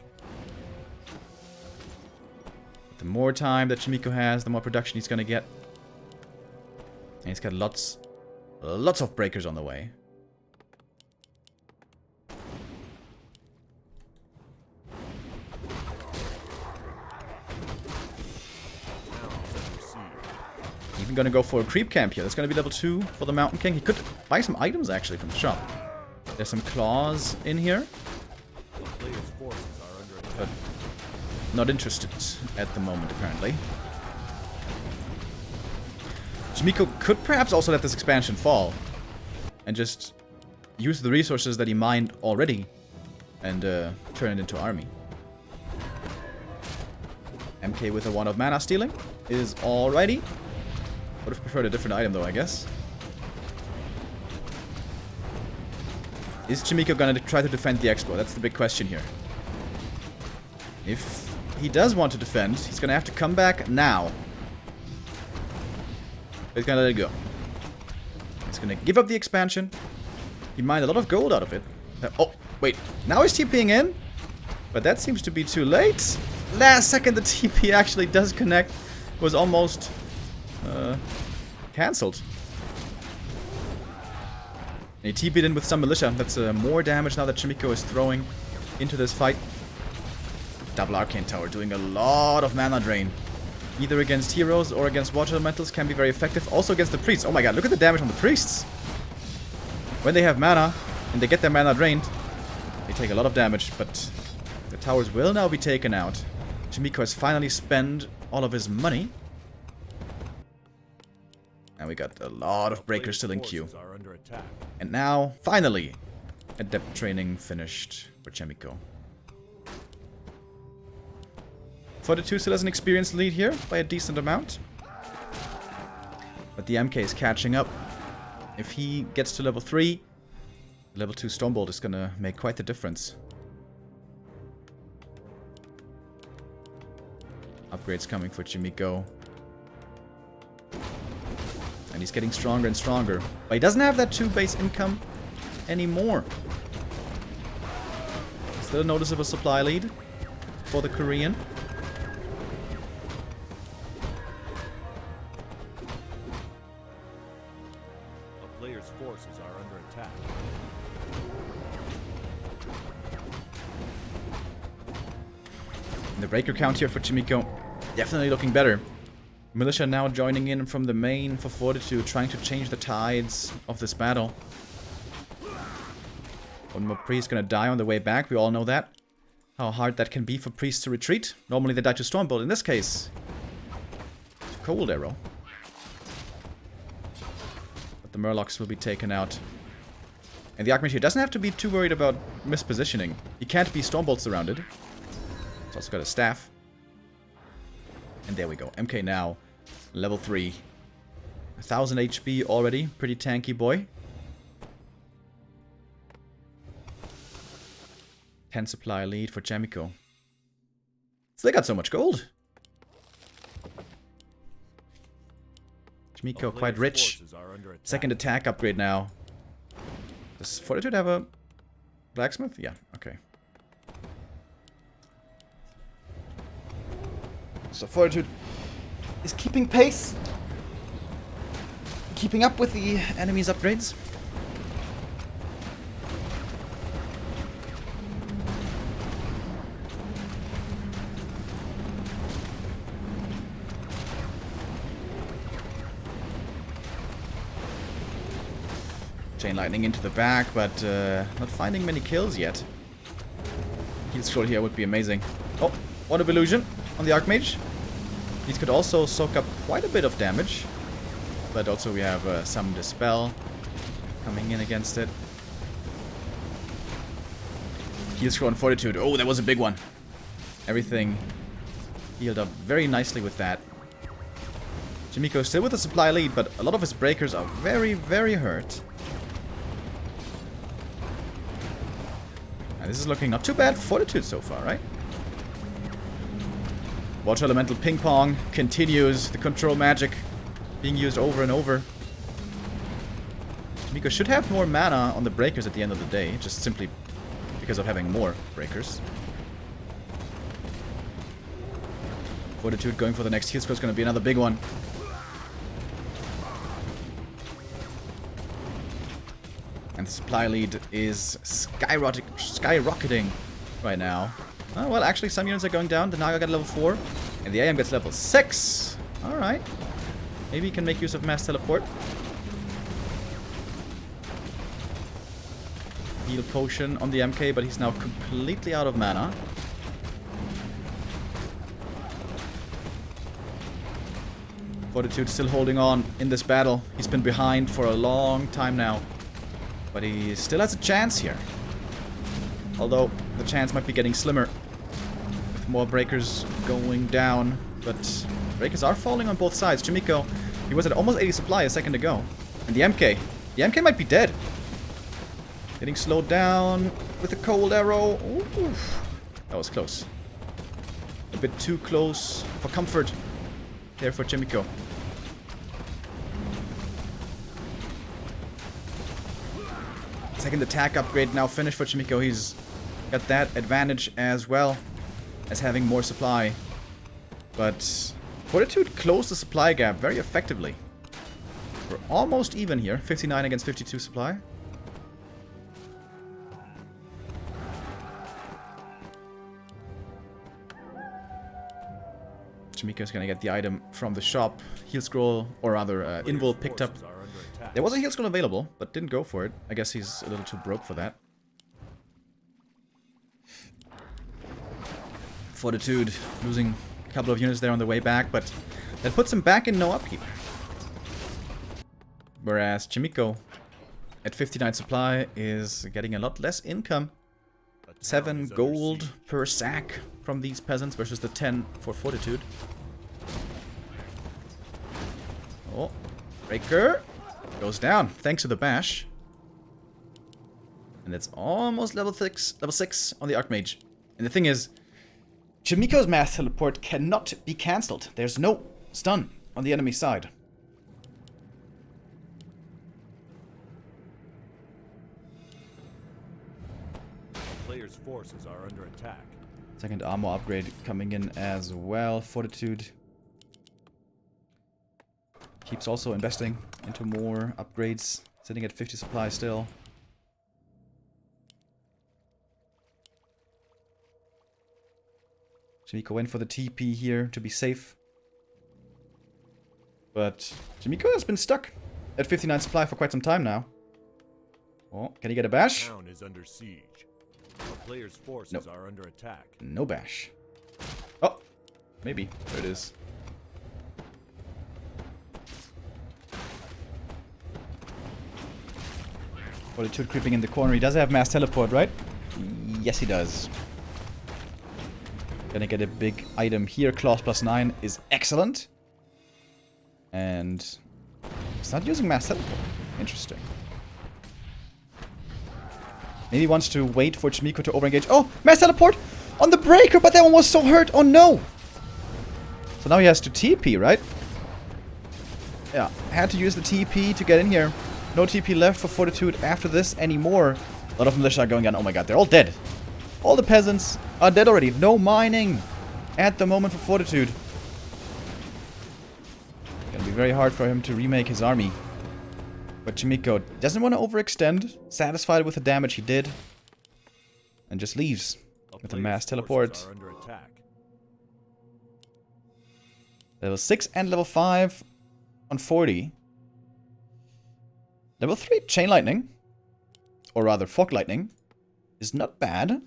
The more time that Chaemiko has, the more production he's gonna get. And he's got lots of breakers on the way. Even gonna go for a creep camp here. That's gonna be level 2 for the Mountain King. He could buy some items actually from the shop. There's some claws in here. But not interested at the moment, apparently. Chaemiko could perhaps also let this expansion fall. And just use the resources that he mined already. And turn it into army. MK with a 1 of mana stealing is alrighty. Would have preferred a different item though, I guess. Is Chaemiko gonna try to defend the expo? That's the big question here. If he does want to defend, he's gonna have to come back now. He's gonna let it go. He's gonna give up the expansion. He mined a lot of gold out of it. Oh, wait. Now he's TPing in? But that seems to be too late. Last second the TP actually does connect. Was almost cancelled. And he TP'd in with some militia. That's more damage now that Chaemiko is throwing into this fight. Double Arcane Tower doing a lot of mana drain. Either against heroes or against water elementals can be very effective. Also against the priests. Oh my god, look at the damage on the priests. When they have mana and they get their mana drained, they take a lot of damage. But the towers will now be taken out. Chaemiko has finally spent all of his money. And we got a lot of breakers still in queue. And now, finally, adept training finished for Chaemiko. Fortitude still has an experienced lead here by a decent amount. But the MK is catching up. If he gets to level 3, level 2 Stormbolt is gonna make quite the difference. Upgrades coming for Chaemiko. And he's getting stronger and stronger. But he doesn't have that 2 base income anymore. Still a noticeable supply lead for the Korean. A player's forces are under attack. And the breaker count here for Chaemiko definitely looking better. Militia now joining in from the main for Fortitude, trying to change the tides of this battle. One more priest gonna die on the way back, we all know that. How hard that can be for priests to retreat. Normally they die to Stormbolt, in this case, to Cold Arrow. But the Murlocs will be taken out. And the Archmage here doesn't have to be too worried about mispositioning. He can't be Stormbolt surrounded. He's also got a staff. And there we go. MK now, level 3. 1000 HP already. Pretty tanky boy. 10 supply lead for Chaemiko. Still got so much gold. Chaemiko quite rich. Second attack upgrade now. Does Fortitude have a blacksmith? Yeah, okay. So Fortitude is keeping pace. Keeping up with the enemy's upgrades. Chain lightning into the back, but not finding many kills yet. Heal scroll here would be amazing. Oh, what of illusion on the Archmage. These could also soak up quite a bit of damage. But also we have some Dispel coming in against it. Heal scroll and Fortitude. Oh, that was a big one. Everything Healed up very nicely with that. Chaemiko still with a supply lead, but a lot of his breakers are very, very hurt. And this is looking not too bad for Fortitude so far, right? Water Elemental Ping Pong continues. The control magic being used over and over. Chaemiko should have more mana on the breakers at the end of the day, just simply because of having more breakers. Fortitude going for the next heal score is going to be another big one. And the supply lead is skyrocketing right now. Oh, well, actually, some units are going down. The Naga got level 4, and the AM gets level 6. Alright. Maybe he can make use of Mass Teleport. Heal Potion on the MK, but he's now completely out of mana. Fortitude still holding on in this battle. He's been behind for a long time now. But he still has a chance here. Although, the chance might be getting slimmer. With more breakers going down. But breakers are falling on both sides. Chaemiko, he was at almost 80 supply a second ago. And the MK. The MK might be dead. Getting slowed down with a cold arrow. Ooh, that was close. A bit too close for comfort there for Chaemiko. Second attack upgrade now finished for Chaemiko. He's got that advantage as well as having more supply. But Fortitude closed the supply gap very effectively. We're almost even here. 59 against 52 supply. Chaemiko's gonna get the item from the shop. Heal scroll, or rather, invul picked up. There was a heal scroll available, but didn't go for it. I guess he's a little too broke for that. Fortitude losing a couple of units there on the way back, but that puts him back in no upkeep. Whereas Chaemiko, at 59 supply, is getting a lot less income. 7 gold per sack from these peasants versus the 10 for Fortitude. Oh, breaker goes down thanks to the bash. And that's almost level 6 on the Archmage. And the thing is, Chaemiko's Mass Teleport cannot be cancelled. There's no stun on the enemy side. Players' forces are under attack. Second armor upgrade coming in as well. Fortitude keeps also investing into more upgrades. Sitting at 50 supply still. Chaemiko went for the TP here to be safe. But Chaemiko has been stuck at 59 supply for quite some time now. Oh, can he get a bash? The town is under siege. Our players' forces are under attack. No bash. Oh, maybe. There it is. Fortitude creeping in the corner. He does have Mass Teleport, right? Yes, he does. Gonna get a big item here. Claws +9 is excellent. And he's not using Mass Teleport. Interesting. Maybe he wants to wait for Chaemiko to overengage. Oh! Mass Teleport on the breaker, but that one was so hurt. Oh no! So now he has to TP, right? Yeah, had to use the TP to get in here. No TP left for Fortitude after this anymore. A lot of militia are going down. Oh my god, they're all dead. All the peasants are dead already. No mining at the moment for Fortitude. Gonna be very hard for him to remake his army. But Chaemiko doesn't want to overextend. Satisfied with the damage he did. And just leaves with a Mass Teleport. Level 6 and level 5 on 40. Level 3 Chain Lightning, or rather Fog Lightning, is not bad.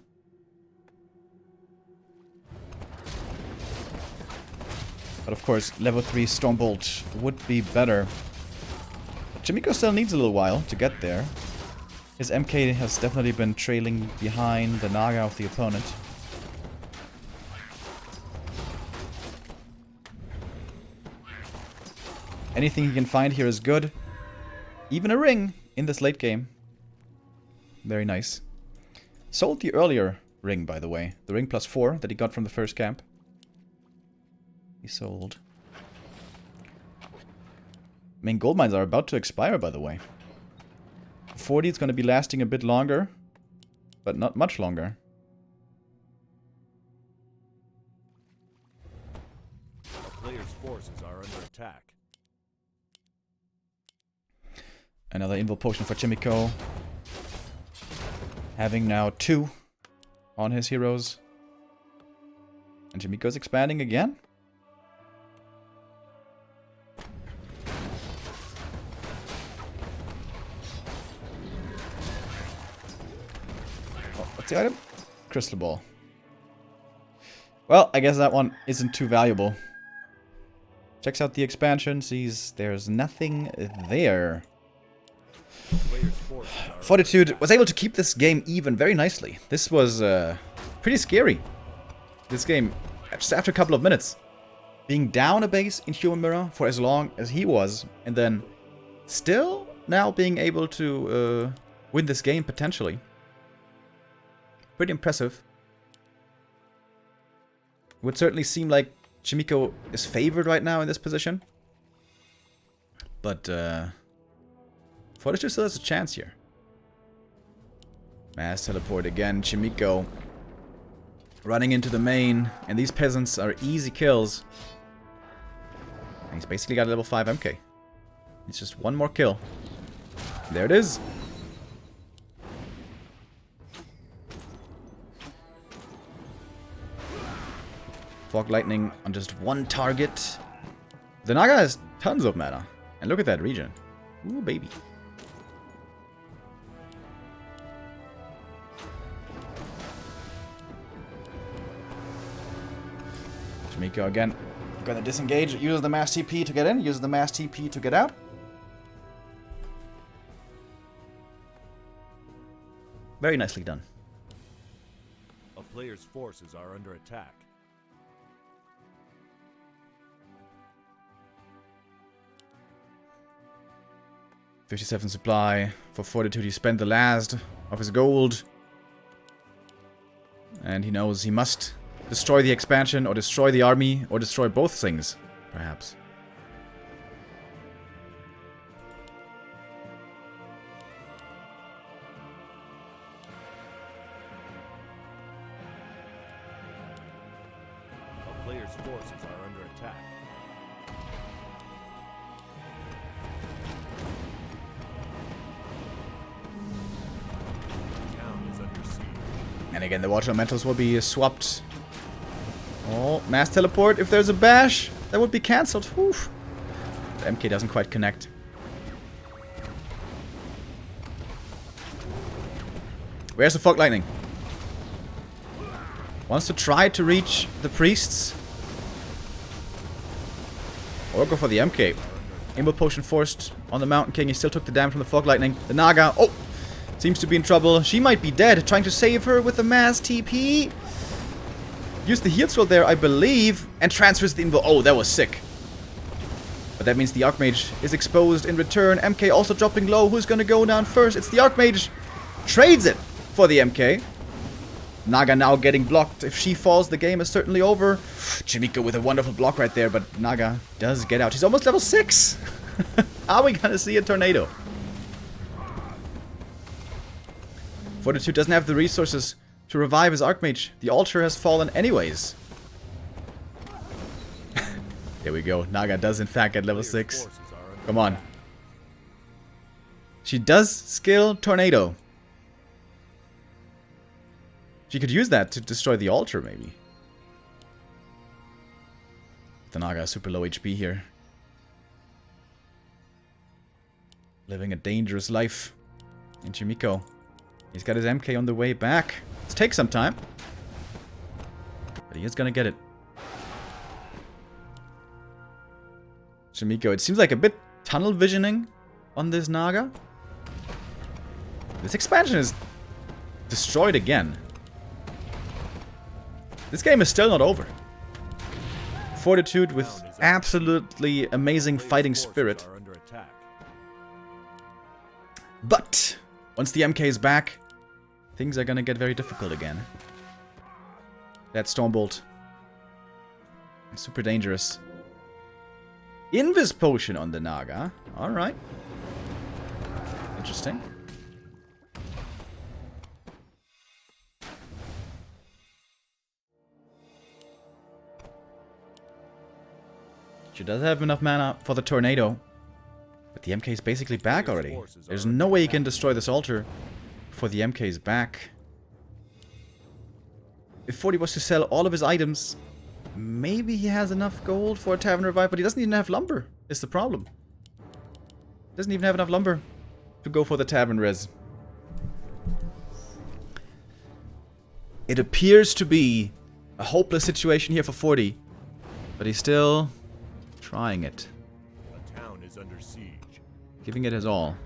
But of course, level 3 Stormbolt would be better. But Chaemiko still needs a little while to get there. His MK has definitely been trailing behind the Naga of the opponent. Anything he can find here is good. Even a ring in this late game. Very nice. Sold the earlier ring, by the way. The ring +4 that he got from the first camp. He sold. Main gold mines are about to expire, by the way. 40 is going to be lasting a bit longer. But not much longer. A player's forces are under attack. Another invul potion for Chaemiko. Having now 2 on his heroes. And Chaemiko's expanding again. Oh, what's the item? Crystal ball. Well, I guess that one isn't too valuable. Checks out the expansion, sees there's nothing there. Fortitude was able to keep this game even very nicely. This was pretty scary. This game, just after a couple of minutes, being down a base in Human Mirror for as long as he was, and then still now being able to win this game potentially. Pretty impressive. It would certainly seem like Chaemiko is favored right now in this position. But Fortitude still has a chance here. Mass teleport again. Chaemiko running into the main. And these peasants are easy kills. And he's basically got a level 5 MK. It's just one more kill. There it is. Fog Lightning on just one target. The Naga has tons of mana. And look at that region. Ooh, baby. Chaemiko again. Gonna disengage. Uses the mass TP to get in. Uses the mass TP to get out. Very nicely done. A player's forces are under attack. 57 supply. For Fortitude, he spent the last of his gold. And he knows he must destroy the expansion, or destroy the army, or destroy both things, perhaps. A player's forces are under attack. And again, the water elementals will be swapped. Oh, mass teleport. If there's a bash, that would be cancelled. Oof. The MK doesn't quite connect. Where's the Fog Lightning? Wants to try to reach the priests. Or go for the MK. Invul Potion forced on the Mountain King. He still took the damage from the Fog Lightning. The Naga. Oh! Seems to be in trouble. She might be dead. Trying to save her with the mass TP. Use the heal scroll there, I believe. And transfers the invul. Oh, that was sick. But that means the Archmage is exposed in return. MK also dropping low. Who's gonna go down first? It's the Archmage. Trades it for the MK. Naga now getting blocked. If she falls, the game is certainly over. Chaemiko with a wonderful block right there, but Naga does get out. He's almost level 6. Are we gonna see a tornado? Fortitude doesn't have the resources to revive his Archmage. The altar has fallen anyways. There we go. Naga does in fact get level 6. Come on. She does skill Tornado. She could use that to destroy the altar, maybe. The Naga is super low HP here. Living a dangerous life. And Chaemiko. He's got his MK on the way back. Let's take some time. But he is gonna get it. Chaemiko, it seems like a bit tunnel visioning on this Naga. This expansion is destroyed again. This game is still not over. Fortitude with absolutely amazing fighting spirit. But once the MK is back, things are gonna get very difficult again. That Stormbolt. Super dangerous. Invis potion on the Naga. Alright. Interesting. She does have enough mana for the tornado. But the MK is basically back already. There's no way you can destroy this altar before the MK is back. If 40 was to sell all of his items, maybe he has enough gold for a Tavern Revive, but he doesn't even have lumber, is the problem. Doesn't even have enough lumber to go for the Tavern Res. It appears to be a hopeless situation here for 40, but he's still trying it. The town is under siege. Giving it his all.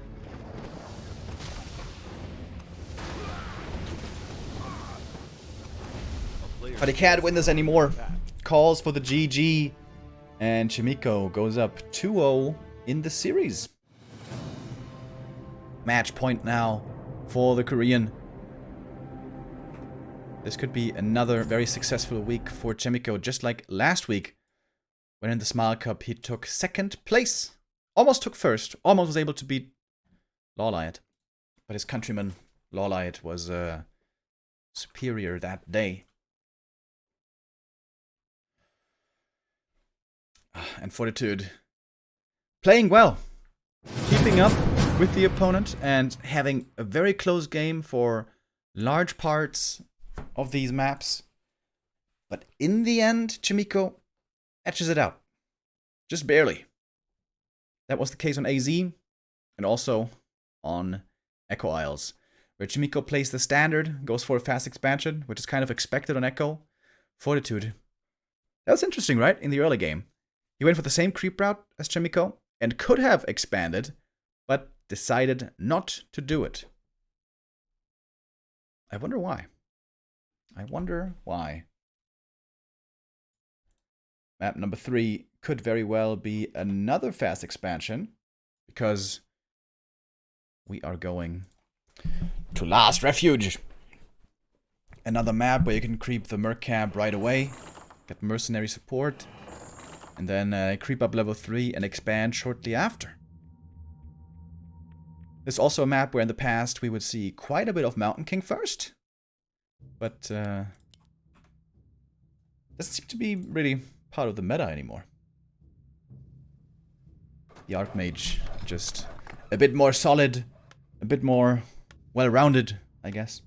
But he can't win this anymore. Calls for the GG. And Chaemiko goes up 2-0 in the series. Match point now for the Korean. This could be another very successful week for Chaemiko, just like last week, when in the Smile Cup he took second place. Almost took first. Almost was able to beat Lawlight. But his countryman, Lawlight, was superior that day. And Fortitude playing well, keeping up with the opponent and having a very close game for large parts of these maps. But in the end, Chaemiko etches it out. Just barely. That was the case on AZ and also on Echo Isles, where Chaemiko plays the standard, goes for a fast expansion, which is kind of expected on Echo. Fortitude. That was interesting, right? In the early game. He went for the same creep route as Chaemiko and could have expanded, but decided not to do it. I wonder why. I wonder why. Map number 3 could very well be another fast expansion, because we are going to Last Refuge. Another map where you can creep the Merc Camp right away, get mercenary support, and then creep up level 3 and expand shortly after. There's also a map where in the past we would see quite a bit of Mountain King first. But doesn't seem to be really part of the meta anymore. The Archmage just a bit more solid, a bit more well-rounded, I guess.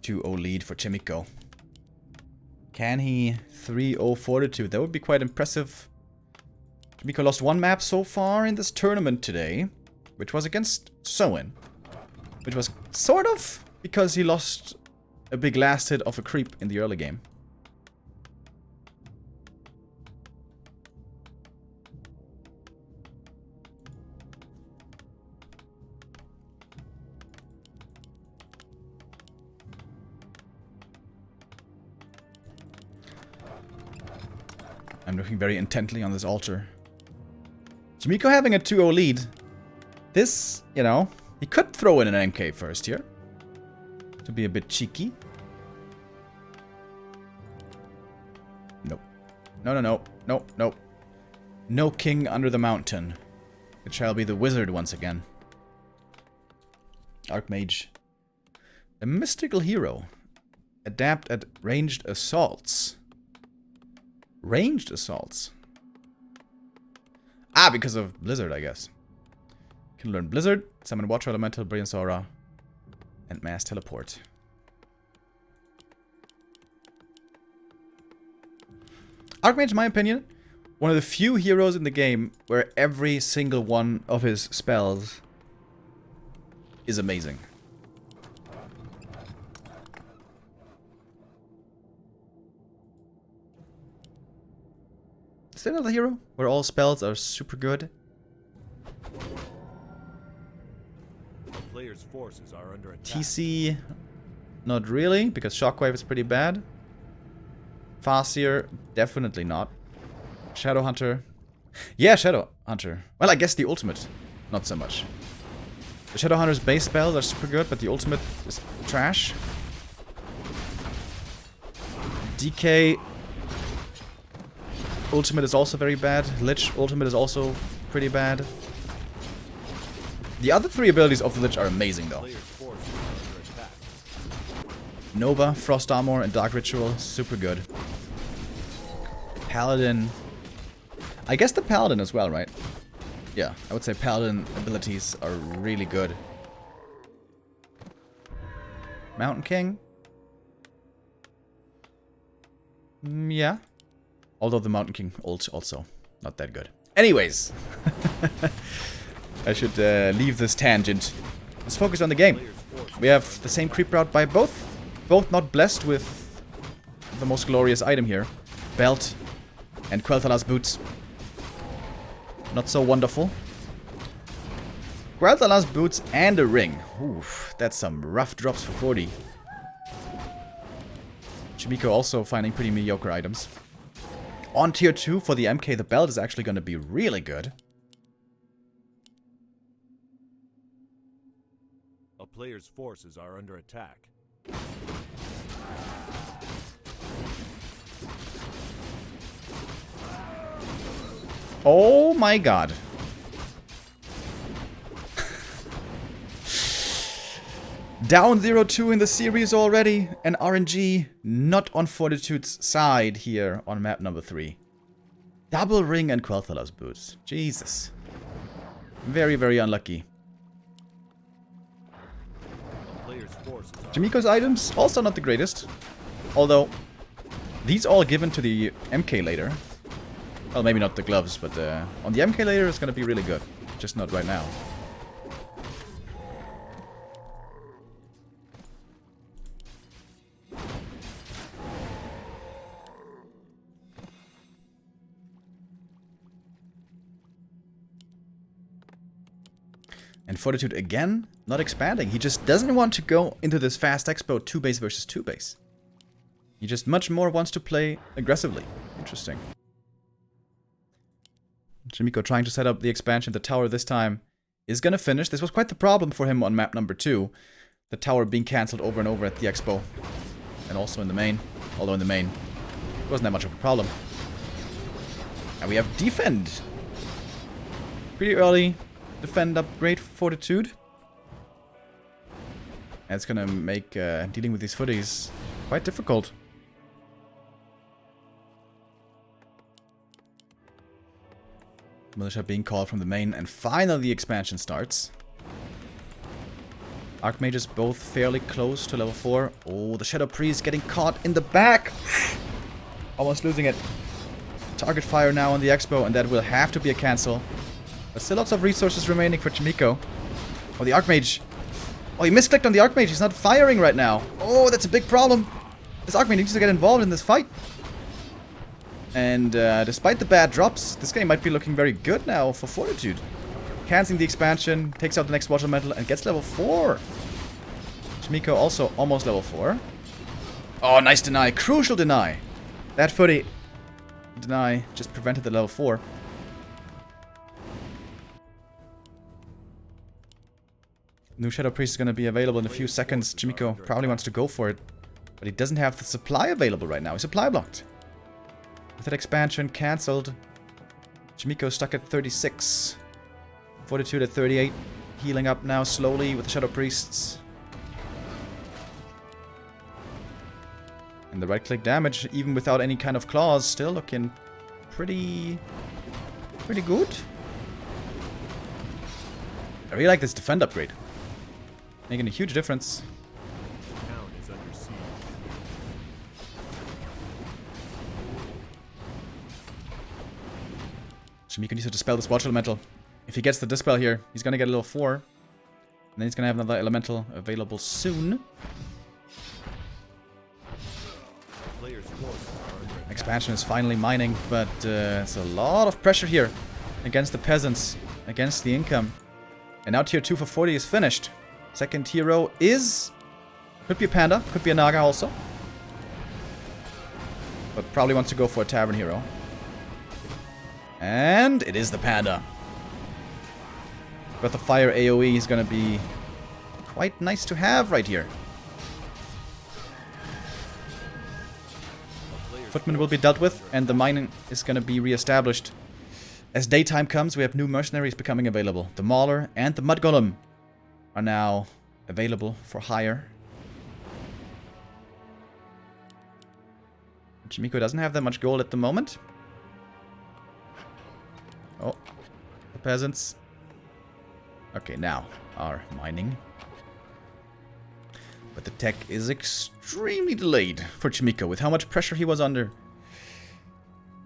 .2-0 lead for Chaemiko. Can he 3-0 Fortitude? That would be quite impressive. Chaemiko lost one map so far in this tournament today, which was against Soin. Which was sort of because he lost a big last hit of a creep in the early game. I'm looking very intently on this altar. Chaemiko having a 2-0 lead. This, you know, he could throw in an MK first here. To be a bit cheeky. Nope. No. No king under the mountain. It shall be the wizard once again. Archmage. A mystical hero. Adept at ranged assaults. Ranged assaults. Ah, because of Blizzard, I guess. Can learn Blizzard, summon Water Elemental, Brilliance Aura, and Mass Teleport. Archmage, in my opinion, one of the few heroes in the game where every single one of his spells is amazing. Is there another hero where all spells are super good? player's forces are under attack. TC, not really, because Shockwave is pretty bad. CORSAIR, definitely not. Shadow Hunter. Yeah, Shadow Hunter. Well, I guess the ultimate, not so much. The Shadow Hunter's base spells are super good, but the ultimate is trash. DK ultimate is also very bad. Lich ultimate is also pretty bad. The other three abilities of the Lich are amazing, though. Player's forces are under attack. Nova, Frost Armor, and Dark Ritual, super good. Paladin. I guess the Paladin as well, right? Yeah, I would say Paladin abilities are really good. Mountain King? Yeah. Although the Mountain King ult also not that good. Anyways. I should leave this tangent. Let's focus on the game. We have the same creep route by both. Both not blessed with the most glorious item here. Belt and Quel'Thala's boots. Not so wonderful. Quel'Thala's boots and a ring. Oof, that's some rough drops for 40. Chaemiko also finding pretty mediocre items. On tier 2 for the MK, the belt is actually going to be really good. A player's forces are under attack. Oh my god. Down 0-2 in the series already, and RNG not on Fortitude's side here on map number 3. Double ring and Quel'Thala's boots. Jesus. Very, very unlucky. Chaemiko's items, also not the greatest. Although, these all given to the MK later. Well, maybe not the gloves, but on the MK later it's gonna be really good. Just not right now. And Fortitude again, not expanding. He just doesn't want to go into this fast expo 2 base versus 2 base. He just much more wants to play aggressively. Interesting. Chaemiko trying to set up the expansion. The tower this time is gonna finish. This was quite the problem for him on map number 2. The tower being cancelled over and over at the expo. And also in the main. Although in the main, it wasn't that much of a problem. And we have defend. Pretty early. Defend upgrade for Fortitude. And it's gonna make dealing with these footies quite difficult. Militia being called from the main, and finally the expansion starts. Archmages both fairly close to level 4. Oh, the Shadow Priest getting caught in the back! Almost losing it. Target fire now on the expo, and that will have to be a cancel. But still lots of resources remaining for Chaemiko. Oh, the Archmage. Oh, he misclicked on the Archmage. He's not firing right now. Oh, that's a big problem. This Archmage needs to get involved in this fight. And despite the bad drops, this game might be looking very good now for Fortitude. Canceling the expansion, takes out the next Water Metal, and gets level 4. Chaemiko also almost level 4. Oh, nice deny. Crucial deny. That footy deny just prevented the level 4. New Shadow Priest is going to be available in a few seconds. Chaemiko probably wants to go for it. But he doesn't have the supply available right now. He's supply blocked. With that expansion cancelled, Chaemiko stuck at 36. Fortitude at 38. Healing up now slowly with the Shadow Priests. And the right-click damage, even without any kind of claws, still looking pretty good. I really like this defend upgrade. Making a huge difference. The town is under siege. Chaemiko needs to dispel this Watch Elemental. If he gets the dispel here, he's gonna get a level 4. And then he's gonna have another Elemental available soon. Players' forces are under attack. Expansion is finally mining, but it's a lot of pressure here against the peasants, against the income. And now tier 2 for 40 is finished. Second hero is... Could be a panda, could be a naga also. But probably wants to go for a tavern hero. And it is the panda. Breath of Fire AoE is going to be quite nice to have right here. Footman will be dealt with, and the mining is going to be re-established. As daytime comes, we have new mercenaries becoming available. The Mauler and the Mud Golem are now available for hire. Chaemiko doesn't have that much gold at the moment. Oh, the peasants. Okay, now are mining. But the tech is extremely delayed for Chaemiko with how much pressure he was under.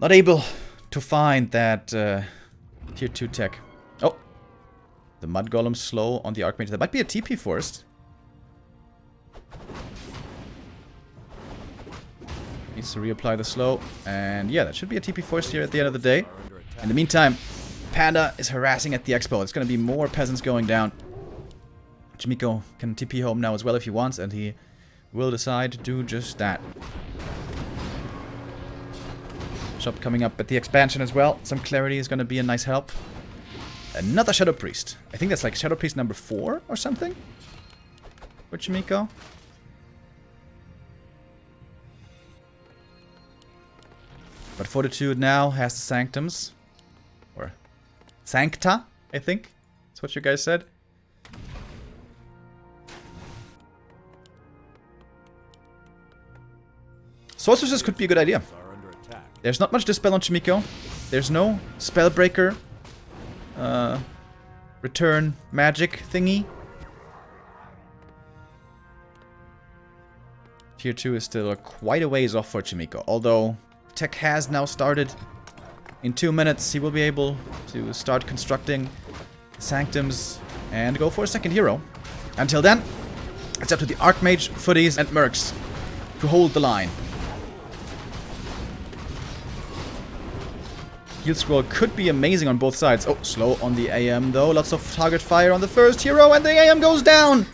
Not able to find that tier 2 tech. Oh, the Mud Golem slow on the Archmage. That might be a TP forest. Needs to reapply the slow. And yeah, that should be a TP forest here at the end of the day. In the meantime, Panda is harassing at the expo. It's going to be more peasants going down. Chaemiko can TP home now as well if he wants, and he will decide to do just that. Shop coming up at the expansion as well. Some clarity is going to be a nice help. Another Shadow Priest. I think that's like Shadow Priest number 4 or something for Chaemiko. But Fortitude now has the Sanctums. Or Sancta, I think. That's what you guys said. Sorceresses could be a good idea. There's not much dispel on Chaemiko. There's no Spellbreaker return magic thingy. Tier 2 is still quite a ways off for Chaemiko, although tech has now started. In 2 minutes he will be able to start constructing Sanctums and go for a second hero. Until then, it's up to the Archmage, Footies and Mercs to hold the line. Heal scroll could be amazing on both sides. Oh, slow on the AM though. Lots of target fire on the first hero and the AM goes down.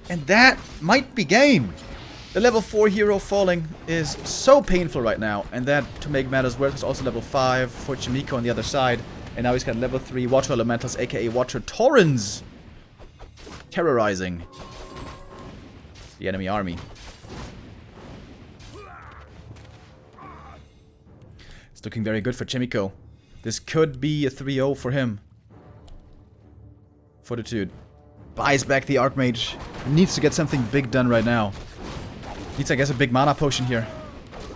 And that might be game. The level 4 hero falling is so painful right now. And that, to make matters worse, is also level 5 for Chaemiko on the other side. And now he's got level 3 Water Elementals, aka Water Torrents, terrorizing the enemy army. It's looking very good for Chaemiko. This could be a 3-0 for him. Fortitude buys back the Archmage. Needs to get something big done right now. Needs, I guess, a big mana potion here.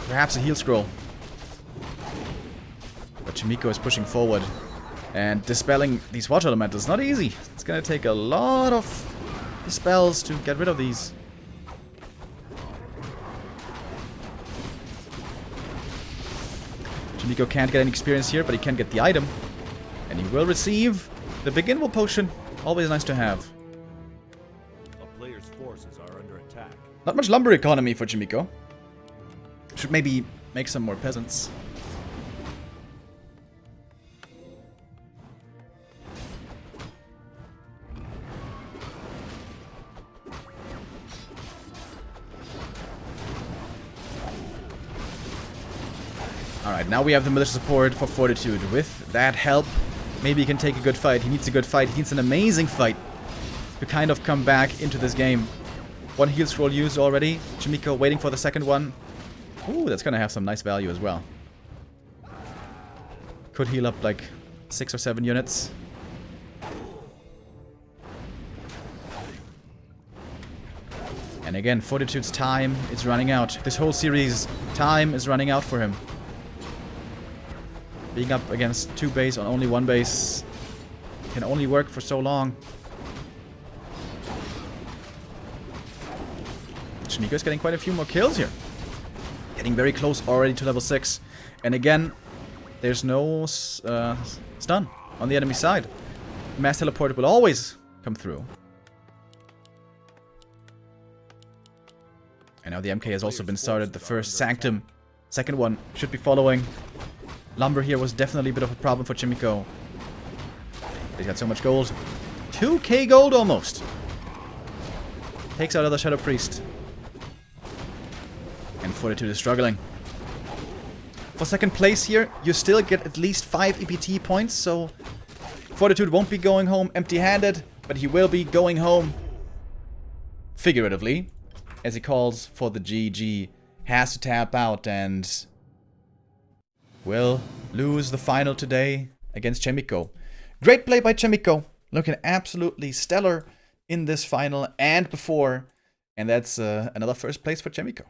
Perhaps a heal scroll. But Chaemiko is pushing forward. And dispelling these water elementals is not easy. It's gonna take a lot of dispels to get rid of these. Chaemiko can't get any experience here, but he can get the item. And he will receive the Big Invul potion. Always nice to have. A player's forces are under attack. Not much lumber economy for Chaemiko. Should maybe make some more peasants. Alright, now we have the militia support for Fortitude. With that help, maybe he can take a good fight. He needs a good fight. He needs an amazing fight to kind of come back into this game. One heal scroll used already. Chaemiko waiting for the second one. Ooh, that's gonna have some nice value as well. Could heal up like 6 or 7 units. And again, Fortitude's time is running out. This whole series, time is running out for him. Being up against 2 base on only 1 base can only work for so long. Chaemiko's getting quite a few more kills here. Getting very close already to level 6. And again, there's no stun on the enemy side. Mass teleport will always come through. And now the MK has also been started. The first Sanctum. Second one should be following. Lumber here was definitely a bit of a problem for Chaemiko. He's got so much gold. 2k gold almost. Takes out other Shadow Priest. And Fortitude is struggling. For second place here, you still get at least 5 EPT points, so Fortitude won't be going home empty-handed, but he will be going home figuratively, as he calls for the GG, has to tap out and will lose the final today against Chaemiko. Great play by Chaemiko, looking absolutely stellar in this final and before, and that's another first place for Chaemiko.